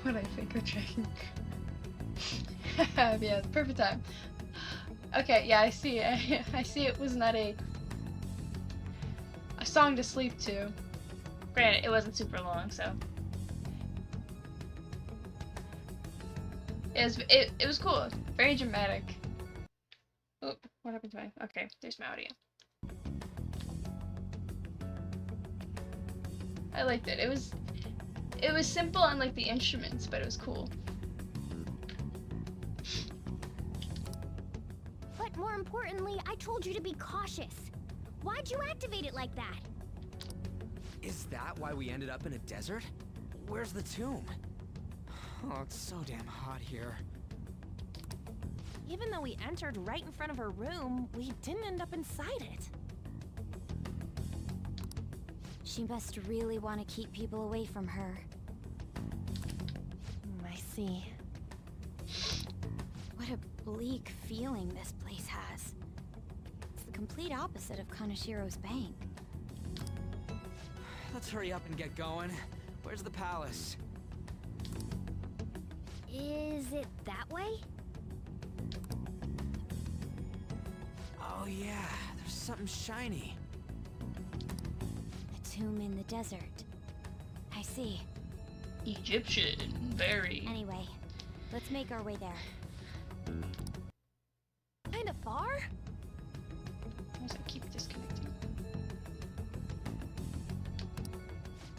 What I think we're trying. Yeah, perfect time. Okay, yeah, I see. I see it was not a song to sleep to. Granted, it wasn't super long, so it was cool. Very dramatic. Oh, what happened to my? Okay, there's my audio. I liked it. It was simple on like the instruments, but it was cool. But more importantly, I told you to be cautious. Why'd you activate it like that? Is that why we ended up in a desert? Where's the tomb? Oh, it's so damn hot here. Even though we entered right in front of her room, we didn't end up inside it. She must really want to keep people away from her. I see. What a bleak feeling this place has. It's the complete opposite of Kanashiro's bank. Let's hurry up and get going. Where's the palace? Is it that way? Oh yeah, there's something shiny. A tomb in the desert. I see. Egyptian, very. Anyway, let's make our way there. Kinda far? Why does it keep disconnecting?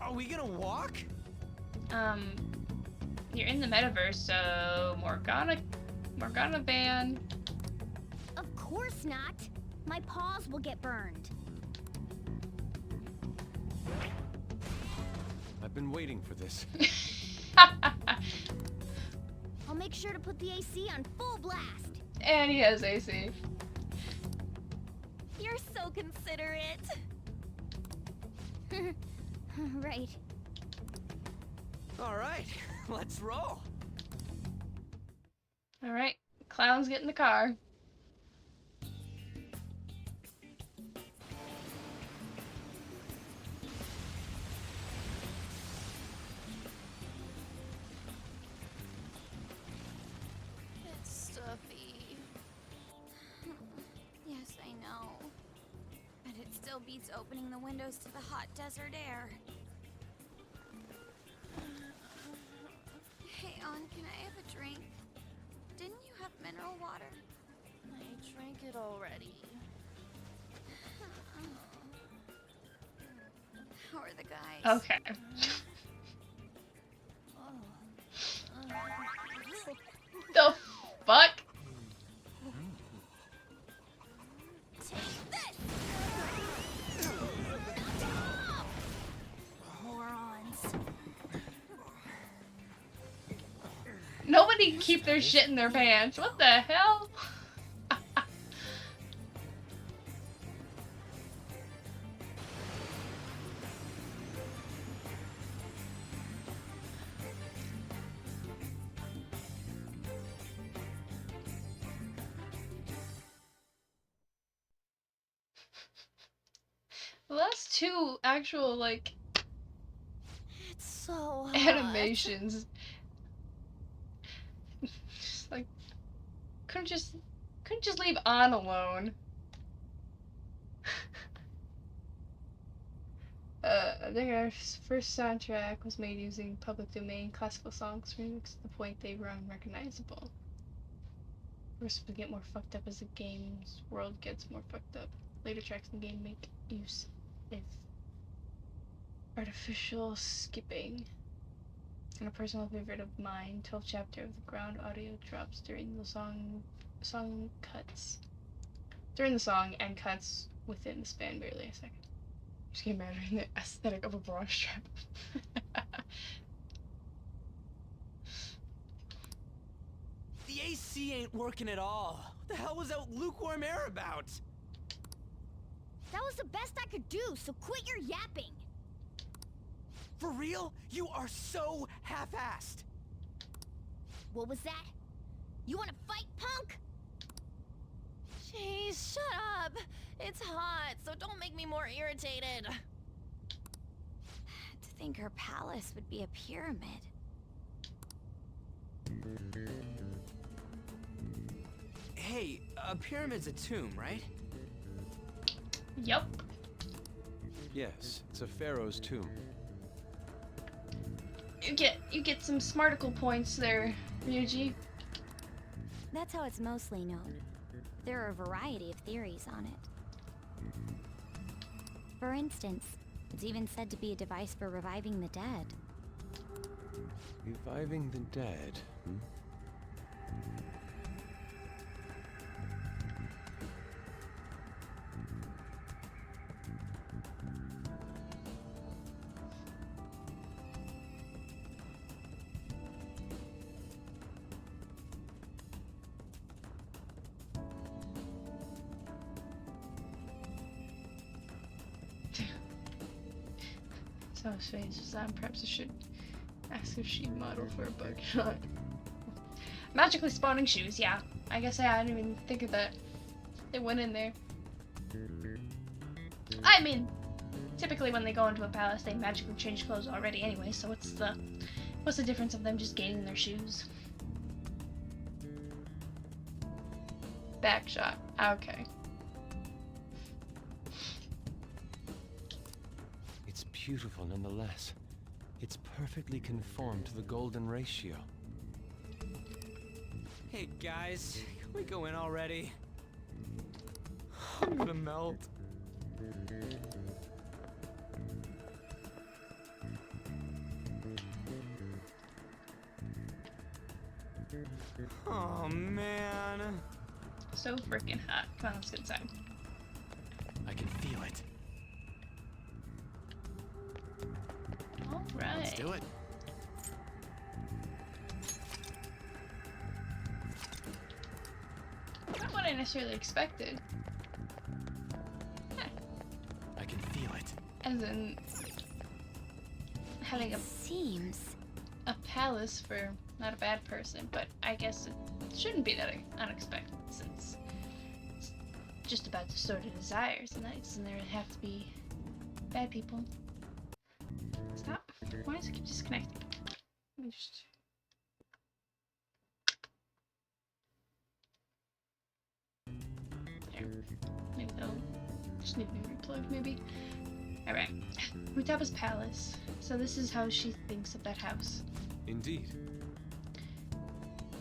Are we gonna walk? You're in the metaverse, so Morgana ban. Of course not. My paws will get burned. I've been waiting for this. I'll make sure to put the AC on full blast. And he has AC. You're so considerate. Right. All right, let's roll. Alright, clowns get in the car. It's stuffy. Yes, I know. But it still beats opening the windows to the hot desert air. Hey, On, can I have a drink? Didn't you have mineral water? I drank it already. How are the guys? Okay. The fuck? Morons. Nobody can keep their shit in their pants. What the hell? Well, that's two actual, like, It's so hot. animations. Just like, couldn't just leave On alone. I think our first soundtrack was made using public domain classical songs remixed to the point they were unrecognizable. First, we get more fucked up as the game's world gets more fucked up. Later tracks in the game make use of artificial skipping. And a personal favorite of mine, 12th chapter of the ground audio drops during the song cuts. During the song and cuts within the span barely a second. Just can't imagine the aesthetic of a bra strap. The AC ain't working at all. What the hell was that lukewarm air about? That was the best I could do, so quit your yapping. For real? You are so half-assed. What was that? You wanna fight, punk? Jeez, shut up. It's hot, so don't make me more irritated. To think her palace would be a pyramid. Hey, a pyramid's a tomb, right? Yup. Yes, it's a pharaoh's tomb. You get some smarticle points there, Ryuji. That's how it's mostly known. There are a variety of theories on it. For instance, it's even said to be a device for reviving the dead. Reviving the dead, hmm? So strange. Perhaps I should ask if she'd model for a buckshot. Magically spawning shoes, yeah. I guess I didn't even think of that. They went in there. I mean, typically when they go into a palace, they magically change clothes already anyway, so what's the difference of them just gaining their shoes? Backshot. Okay. It's beautiful nonetheless. It's perfectly conformed to the golden ratio. Hey guys, can we go in already? I'm gonna melt. Oh man. So freaking hot. Come on, let's get inside. I can feel it. Alright. Let's do it. Not what I necessarily expected. I can feel it. As in having Seems. a palace for not a bad person, but I guess it shouldn't be that unexpected since it's just about the sort of desires and nights, and there have to be bad people. Stop. Why does it keep disconnecting? Let me just... There. Maybe they'll just need to be replugged, maybe. Alright. Futaba's palace. So this is how she thinks of that house. Indeed.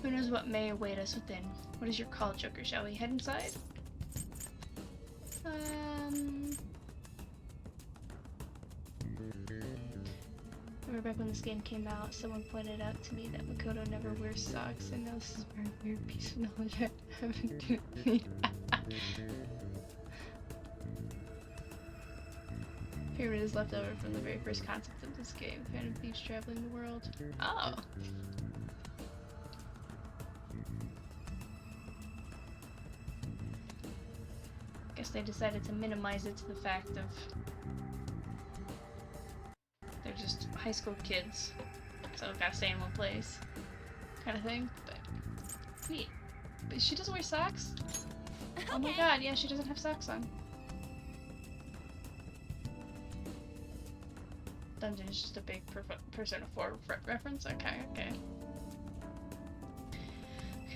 Who knows what may await us within? What is your call, Joker? Shall we head inside? Remember back when this game came out, someone pointed out to me that Makoto never wears socks. I know this is a very weird piece of knowledge I haven't given. Pyramid is left over from the very first concept of this game. Phantom thieves traveling the world. Oh! Guess they decided to minimize it to the fact of they're just high school kids, so gotta stay in one place, kind of thing. But neat. But she doesn't wear socks. Okay. Oh my god! Yeah, she doesn't have socks on. Dungeon is just a big Persona 4 reference. Okay, okay.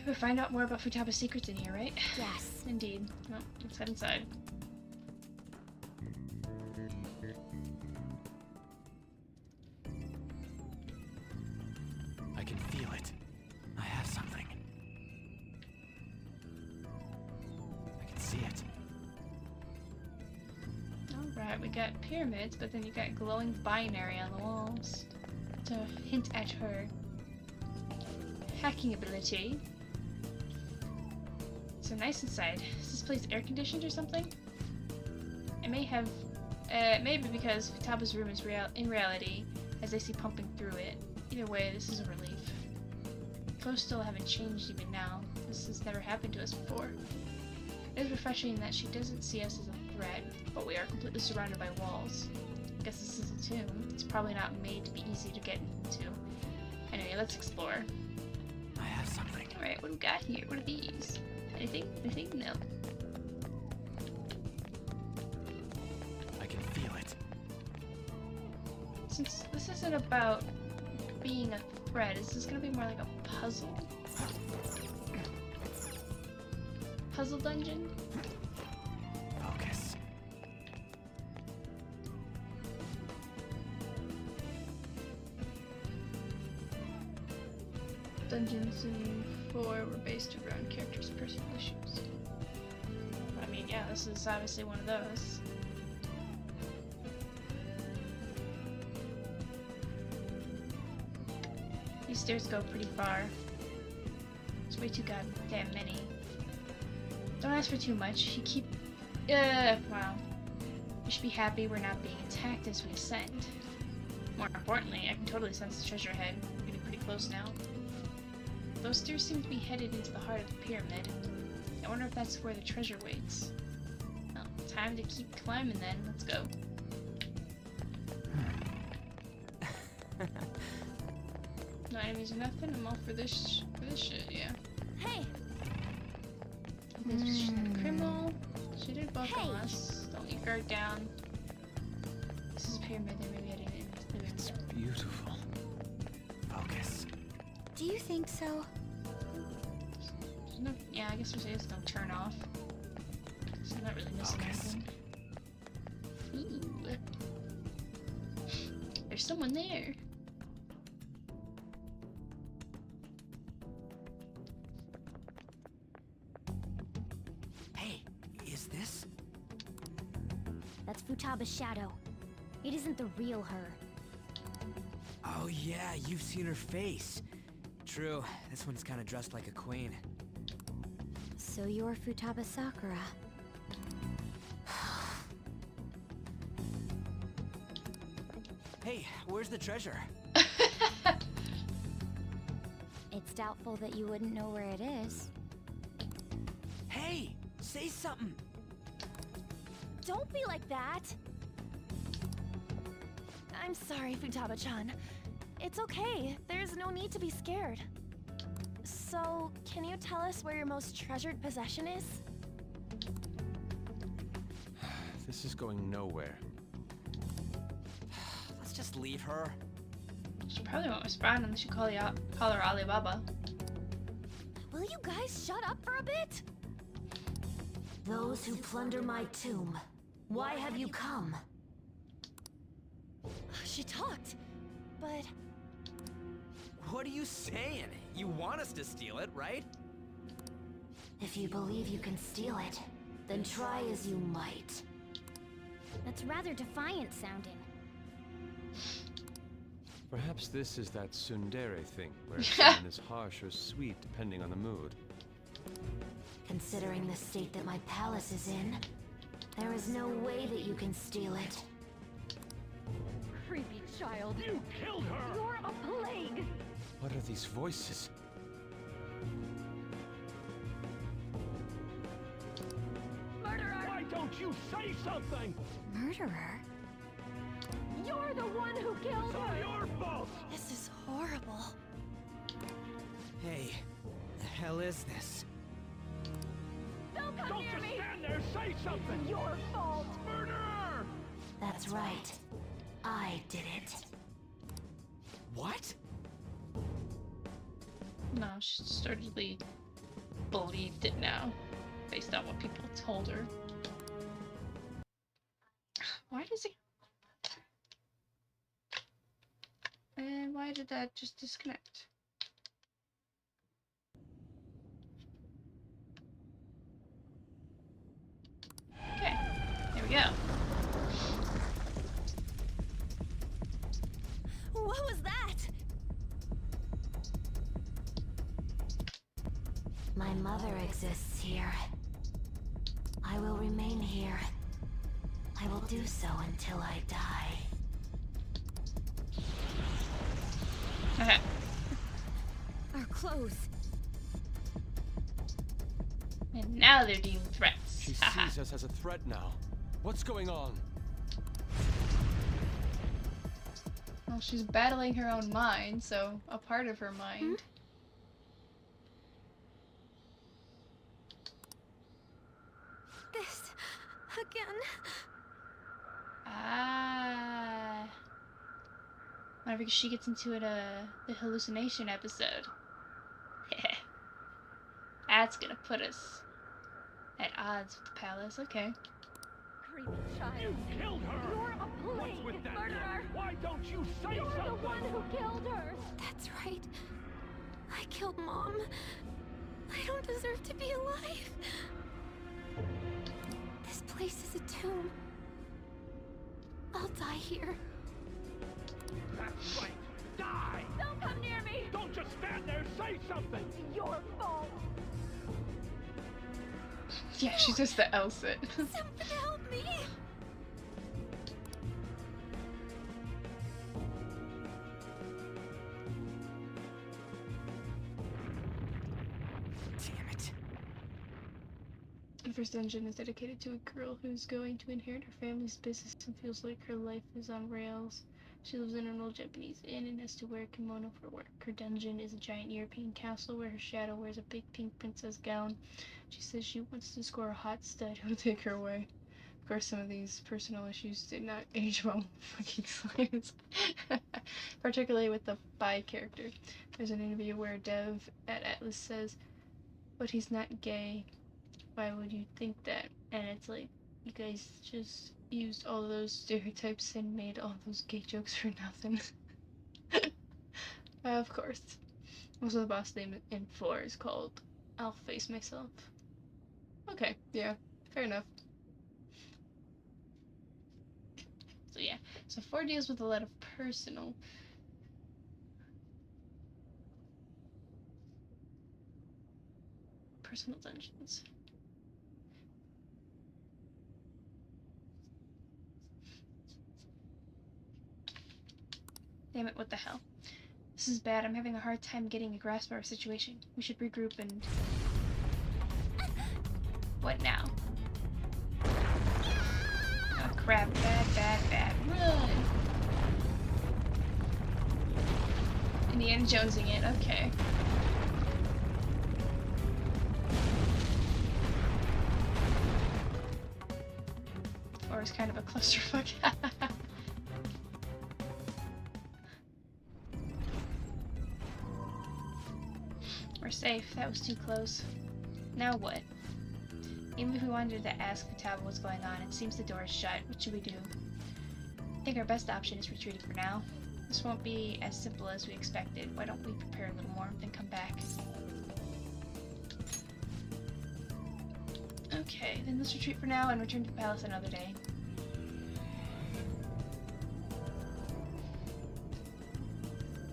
We'll find out more about Futaba's secrets in here, right? Yes. Indeed. Well, let's head inside. feel it. I have something. I can see it. Alright, we got pyramids, but then you got glowing binary on the walls to hint at her hacking ability. So nice inside. Is this place air conditioned or something? It may have, maybe because Futaba's room is in reality has AC pumping through it. Either way, this is a relief. Ghosts still haven't changed even now. This has never happened to us before. It is refreshing that she doesn't see us as a threat, but we are completely surrounded by walls. I guess this is a tomb. It's probably not made to be easy to get into. Anyway, let's explore. I have something. Alright, what do we got here? What are these? Anything? Anything? No. I can feel it. Since this isn't about being a threat, is this gonna be more like a puzzle? Puzzle dungeon? Focus. Dungeons in 4 were based around characters' personal issues. I mean, yeah, this is obviously one of those. These stairs go pretty far. It's way too goddamn many. Don't ask for too much. You keep... wow. You should be happy we're not being attacked as we ascend. More importantly, I can totally sense the treasure ahead. We're getting pretty close now. Those stairs seem to be headed into the heart of the pyramid. I wonder if that's where the treasure waits. Well, time to keep climbing then. Let's go. No enemies or nothing? I'm all for this shit, yeah. Hey! This was a criminal. She did welcome us. Don't leave guard down. This is a pyramid. There may be heading into the It's beautiful. Focus. Do you think so? No, yeah, I guess there's no turn off. So I'm not really missing anything. Ooh. There's someone there. Hey, is this? That's Futaba's shadow. It isn't the real her. Oh yeah, you've seen her face. True, this one's kind of dressed like a queen. So you're Futaba Sakura. Hey, where's the treasure? It's doubtful that you wouldn't know where it is. Hey, say something. Don't be like that! I'm sorry, Futaba-chan. It's okay. There's no need to be scared. So, can you tell us where your most treasured possession is? This is going nowhere. Let's just leave her. She probably won't respond unless you call her Alibaba. Will you guys shut up for a bit? Those who plunder my tomb, why have you come? She talked, but... What are you saying? You want us to steal it, right? If you believe you can steal it, then try as you might. That's rather defiant sounding. Perhaps this is that tsundere thing, where someone is harsh or sweet depending on the mood. Considering the state that my palace is in, there is no way that you can steal it. Creepy child. You killed her! You're a plague! What are these voices? Murderer! Why don't you say something? Murderer? You're the one who killed It's all her! your fault! This is horrible. Hey, the hell is this? Don't come Don't near just me! stand there, say something! Your fault! Murderer! That's right. I did it. What? No, she sturdily believed it now, based on what people told her. Why does it... And why did that just disconnect? go. What was that? My mother exists here. I will remain here. I will do so until I die. Okay. Our clothes. And now they're deemed threats. She Haha. sees us as a threat now. What's going on? Well, she's battling her own mind, so a part of her mind. This again. Ah. Whenever she gets into it, the hallucination episode. That's gonna put us at odds with the palace. Okay. Creepy child. You killed her! You're a plague What's with that? murderer! Why don't you say You're something? the one who killed her! That's right. I killed Mom. I don't deserve to be alive. This place is a tomb. I'll die here. That's right. Die! Don't come near me! Don't just stand there. Say something. It's your fault! Yeah, she's just the Elsa. Someone help me! Damn it. The first dungeon is dedicated to a girl who's going to inherit her family's business and feels like her life is on rails. She lives in an old Japanese inn and has to wear a kimono for work. Her dungeon is a giant European castle where her shadow wears a big pink princess gown. She says she wants to score a hot stud who'll take her away. Of course, some of these personal issues did not age well. Fucking science. Particularly with the bi character. There's an interview where Dev at Atlas says, "But he's not gay. Why would you think that?" And it's like, you guys just used all those stereotypes and made all those gay jokes for nothing. Of course. Also, the boss name in 4 is called I'll Face Myself. Okay, yeah, fair enough. So yeah, so 4 deals with a lot of personal. Personal dungeons. Damn it, what the hell? This is bad. I'm having a hard time getting a grasp of our situation. We should regroup and... What now? Oh crap, bad. Run! Indiana Jonesing it, okay. Or it's kind of a clusterfuck. We're safe. That was too close. Now what? Even if we wanted to ask Futaba what's going on, it seems the door is shut. What should we do? I think our best option is retreating for now. This won't be as simple as we expected. Why don't we prepare a little more, then come back? Okay, then let's retreat for now and return to the palace another day.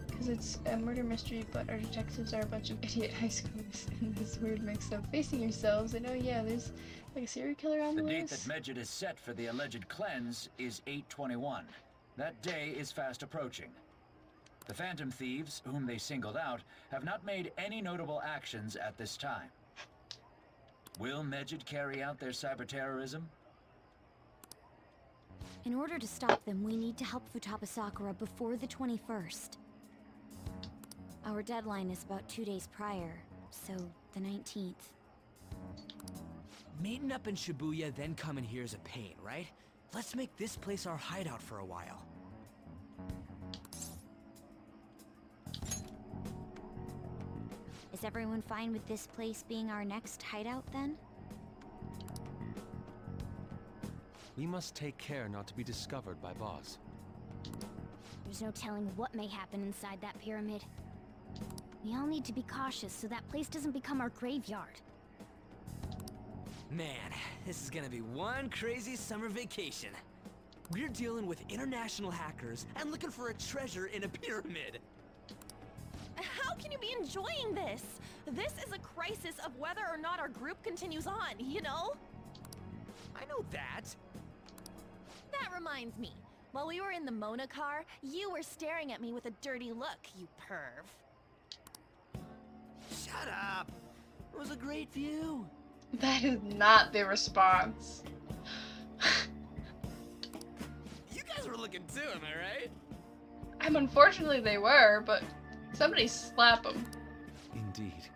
Because it's a murder mystery, but our detectives are a bunch of idiot high schoolers in this weird mix-up facing yourselves. And oh yeah, there's like a serial killer on the The date loose. that Medjed is set for the alleged cleanse is 8/21. That day is fast approaching. The Phantom Thieves, whom they singled out, have not made any notable actions at this time. Will Medjed carry out their cyber-terrorism? In order to stop them, we need to help Futaba Sakura before the 21st. Our deadline is about 2 days prior, so the 19th. Meeting up in Shibuya, then coming here is a pain, right? Let's make this place our hideout for a while. Is everyone fine with this place being our next hideout, then? We must take care not to be discovered by Boss. There's no telling what may happen inside that pyramid. We all need to be cautious so that place doesn't become our graveyard. Man, this is gonna be one crazy summer vacation. We're dealing with international hackers and looking for a treasure in a pyramid. How can you be enjoying this? This is a crisis of whether or not our group continues on, you know? I know that. That reminds me. While we were in the Mona car, you were staring at me with a dirty look, you perv. Shut up. It was a great view. That is not the response. You guys were looking too, am I right? Unfortunately they were, but somebody slap them. Indeed.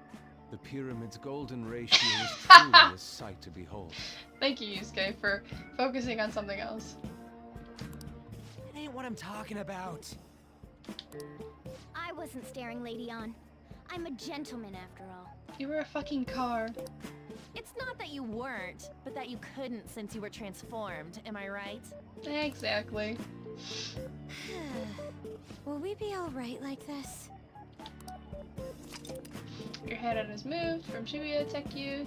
The pyramid's golden ratio is truly a sight to behold. Thank you, Yusuke, for focusing on something else. It ain't what I'm talking about. I wasn't staring Lady on. I'm a gentleman after all. You were a fucking car. It's not that you weren't, but that you couldn't since you were transformed, am I right? Exactly. Will we be alright like this? Your head on is moved from Shibuya, Tekyu,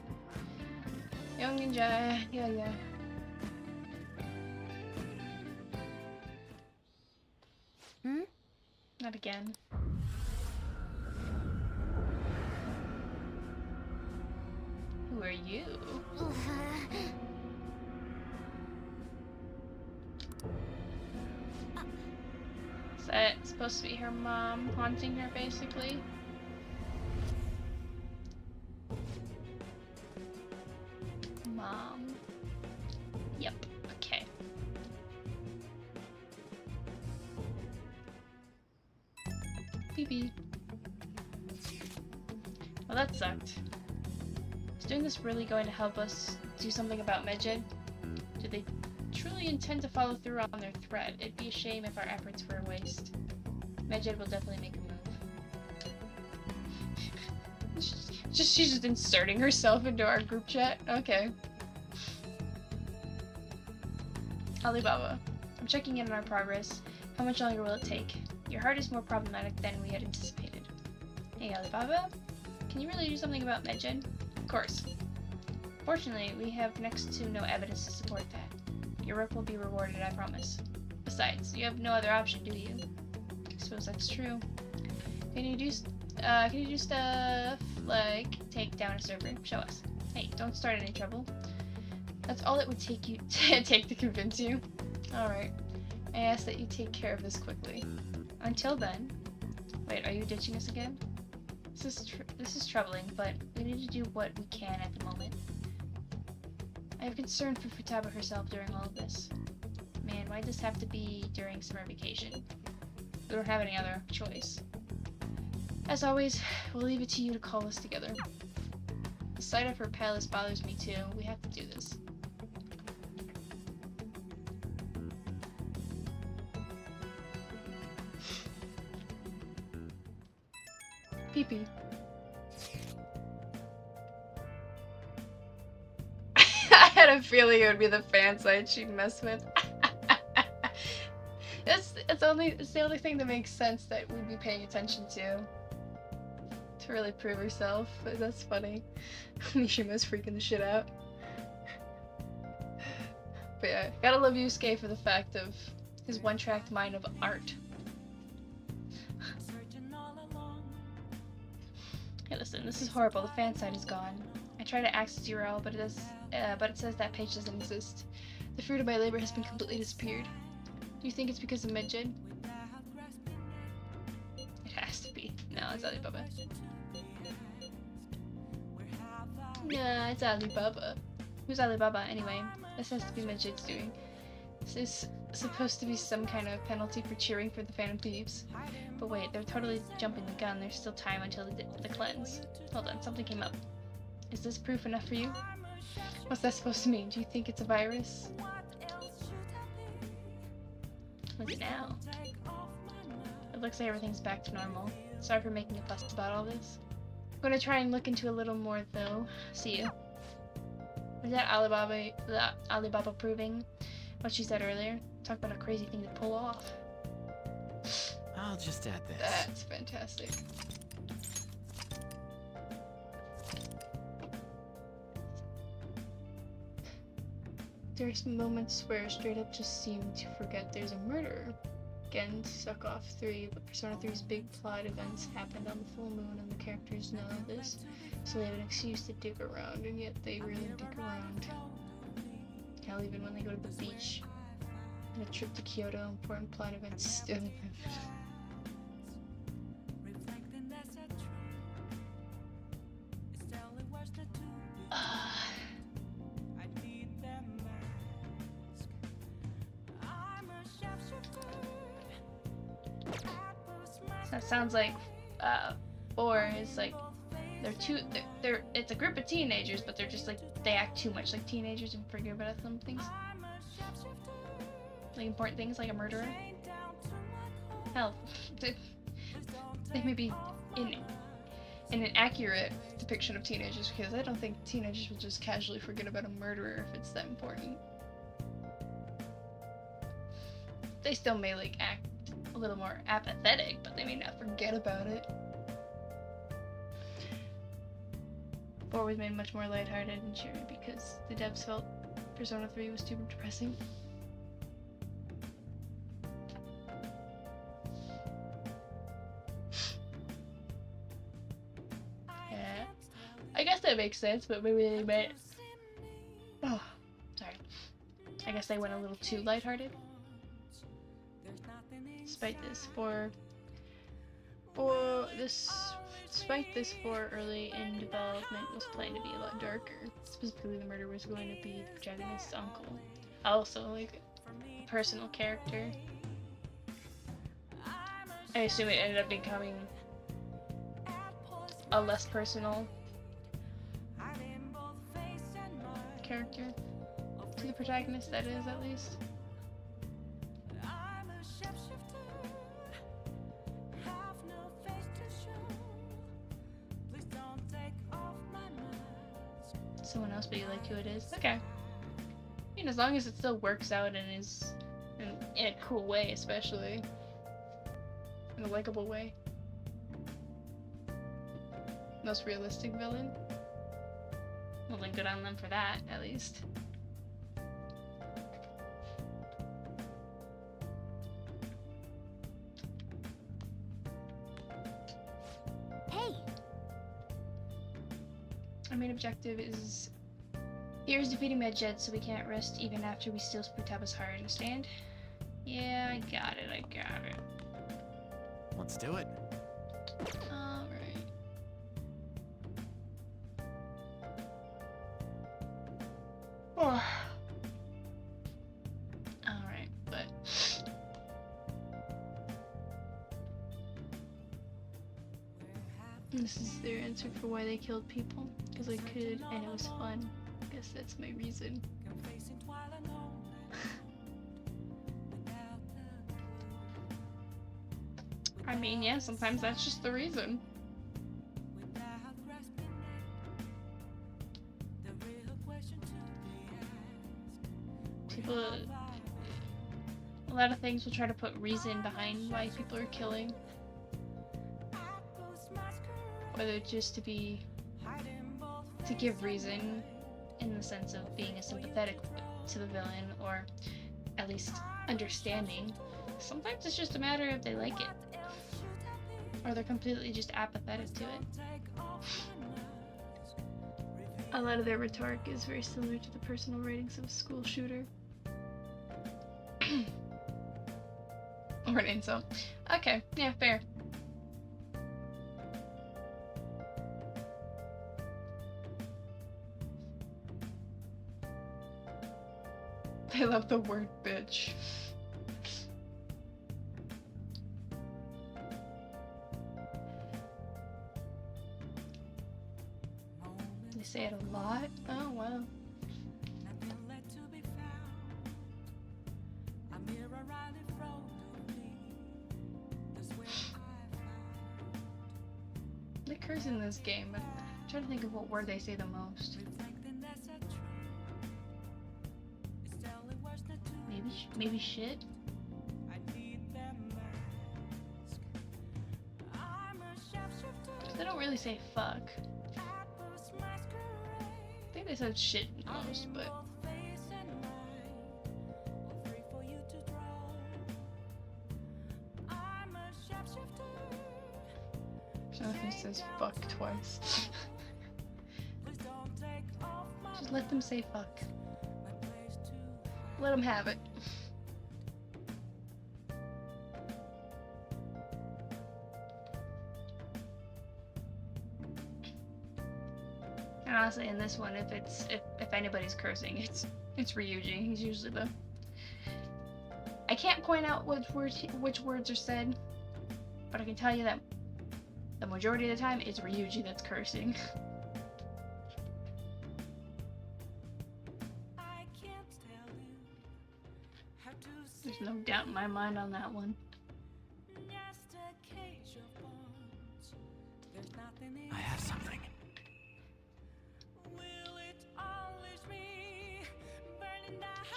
Young Ninja, yeah. Not again. Who are you? Is that supposed to be her mom haunting her, basically? Mom. Yep, okay. BB. Well, that sucked. Is doing this really going to help us do something about Medjed? Do they truly intend to follow through on their threat? It'd be a shame if our efforts were a waste. Medjed will definitely make a move. She's just inserting herself into our group chat? Okay. Alibaba, I'm checking in on our progress. How much longer will it take? Your heart is more problematic than we had anticipated. Hey Alibaba, can you really do something about Medjed? Of course. Fortunately, we have next to no evidence to support that. Your work will be rewarded, I promise. Besides, you have no other option, do you? I suppose that's true. Can you do stuff like take down a server? Show us. Hey, don't start any trouble. That's all it would take to convince you. Alright. I ask that you take care of this quickly. Until then... Wait, are you ditching us again? This is troubling, but we need to do what we can at the moment. I have concern for Futaba herself during all of this. Man, why'd this have to be during summer vacation? We don't have any other choice. As always, we'll leave it to you to call us together. The sight of her palace bothers me too. We have to do this. Pee-pee. I had a feeling it would be the fan site she'd mess with. It's the only thing that makes sense that we'd be paying attention to really prove herself. But that's funny. Mishima's freaking the shit out. But yeah, gotta love Yusuke for the fact of his one-track mind of art. Hey, listen, this is horrible. The fan site is gone. I tried to access URL, but it says that page doesn't exist. The fruit of my labor has been completely disappeared. Do you think it's because of Medjed? It has to be. No, it's Alibaba. Nah, it's Alibaba. Who's Alibaba, anyway? This has to be Medjed's doing. This is supposed to be some kind of penalty for cheering for the Phantom Thieves. But wait, they're totally jumping the gun. There's still time until the cleanse. Hold on, something came up. Is this proof enough for you? What's that supposed to mean? Do you think it's a virus? Look at now. It looks like everything's back to normal. Sorry for making a fuss about all this. I'm gonna try and look into a little more though. See you. Was that Alibaba proving what she said earlier? Talk about a crazy thing to pull off. I'll just add this. That's fantastic. There's moments where straight up just seem to forget there's a murderer. Again, suck off 3. The Persona 3's big plot events happened on the full moon, and the characters know this, so they have an excuse to dig around, and yet they really dig around. Hell, even when they go to the beach, and a trip to Kyoto, important plot events still happen. That sounds like 4 is like they're it's a group of teenagers, but they're just like they act too much like teenagers and forget about some things, like important things like a murderer. Hell, they may be in an accurate depiction of teenagers, because I don't think teenagers will just casually forget about a murderer if it's that important. They still may like act a little more apathetic, but they may not forget about it. 4 was made much more lighthearted and cheery because the devs felt Persona 3 was too depressing. Yeah, I guess that makes sense, but maybe they meant... Oh, sorry. I guess they went a little too lighthearted. Despite this, despite this 4 early in development was planned to be a lot darker. Specifically, the murderer was going to be the protagonist's uncle. Also, like, a personal character. I assume it ended up becoming a less personal character to the protagonist, that is, at least. Someone else, but you like who it is? Okay. I mean, as long as it still works out and is in a cool way, especially. In a likable way. Most realistic villain. Well, then good on them for that, at least. Hey! Our main objective is... Here's defeating Medjed, so we can't rest even after we steal Futaba's heart, understand? Yeah, I got it. Let's do it. Alright. Oh. Alright, but... This is their answer for why they killed people. Because I could, and it was fun. I guess that's my reason. I mean, yeah, sometimes that's just the reason. People... A lot of things will try to put reason behind why people are killing. Whether it's just to give reason in the sense of being a sympathetic to the villain, or at least understanding. Sometimes it's just a matter of they like it, or they're completely just apathetic to it. A lot of their rhetoric is very similar to the personal ratings of a school shooter. Or an insult. Okay, yeah, fair. I love the word bitch. They say it a lot? Oh, wow. They curse in this game, but I'm trying to think of what word they say the most. Maybe shit? They don't really say fuck. I think they said shit most, but... Oh, he says fuck twice. Just let them say fuck. Let them have it. And honestly, in this one, if anybody's cursing, it's Ryuji. He's usually the. I can't point out which words are said, but I can tell you that the majority of the time it's Ryuji that's cursing. There's no doubt in my mind on that one. I have something.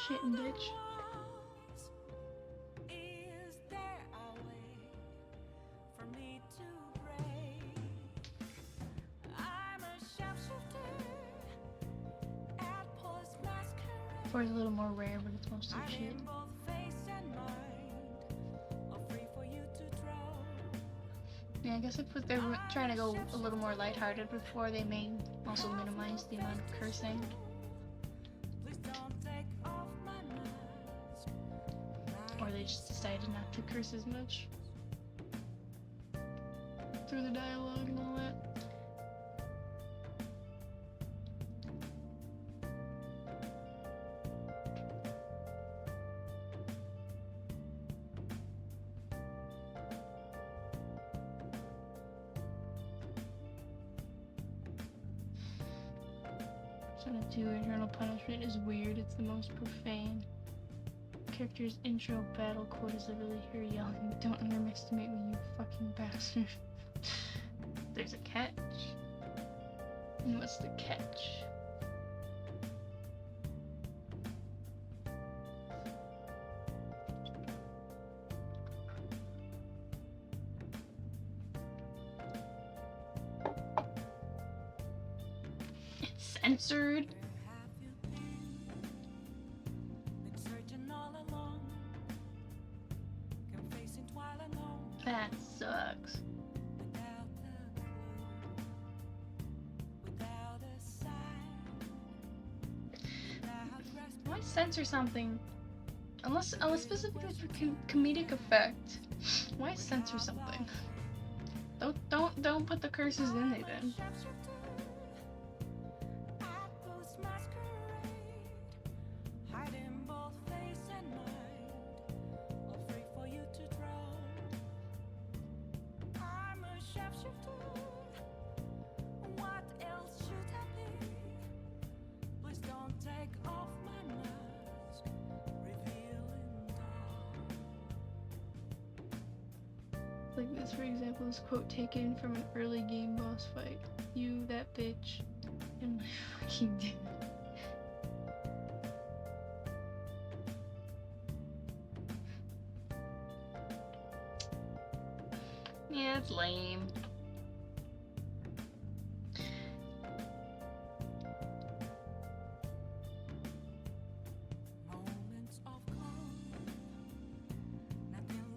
Shitting bitch. Four is a little more rare, but it's mostly shit. Yeah, I guess if they were trying to go a little more lighthearted before, they may also minimize the amount of cursing. Or they just decided not to curse as much through the dialogue and all that. Persona 2 Eternal Punishment is weird. It's the most profane. Character's intro battle quote is literally her yelling, "Don't underestimate me, you fucking bastard." There's a catch. And what's the catch? It's censored. That sucks. Why censor something? Unless specifically for comedic effect. Why censor something? Don't put the curses in there then. Like this, for example, is quote taken from an early game boss fight. "You, that bitch, and my fucking dad." Yeah, it's lame.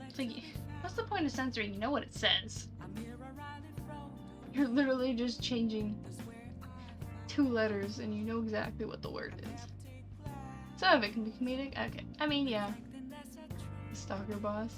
It's like, what's the point of censoring? You know what it says. You're literally just changing 2 letters and you know exactly what the word is. Some of it can be comedic. Okay. I mean, yeah. The stalker boss.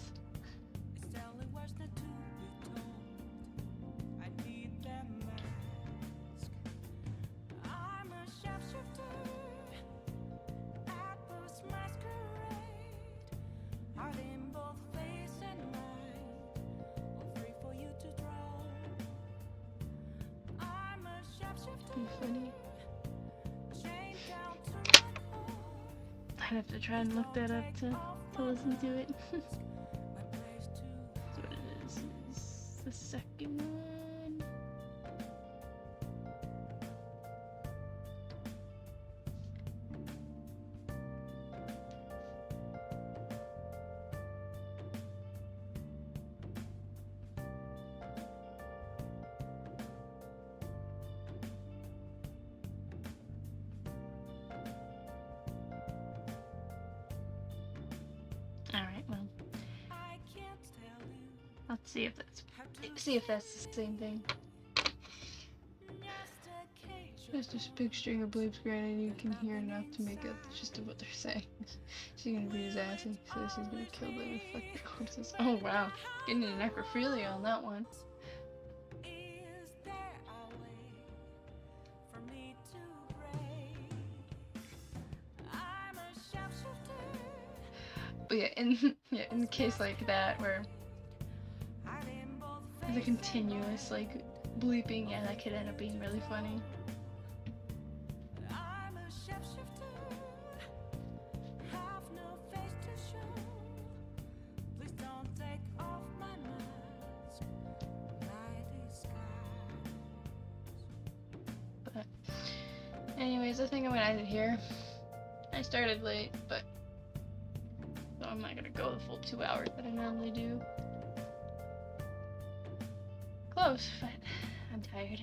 Pretty funny. I'd have to try and look that up to listen to it. So what it is the second one. Alright, well. Let's see if that's See if that's the same thing. There's this big string of bleeps, granted you can hear enough to make out the gist of what they're saying. She's gonna beat his ass and says she's gonna kill them and fuck their corpses. Oh wow, getting into necrophilia on that one. But yeah, in a case like that where there's a continuous like bleeping, yeah, that could end up being really funny. But anyways, I think I'm gonna end it here. I started late, but so I'm not gonna go the full 2 hours that I normally do. Close, but I'm tired.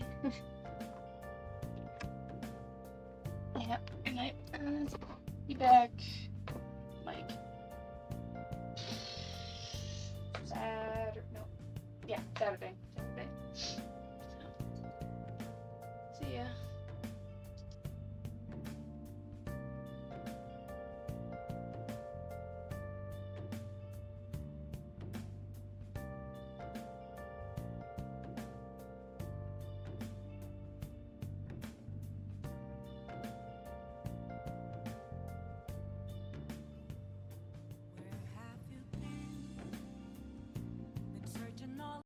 Yep, good night. Be back. Mike. Saturday. No. Yeah, Saturday.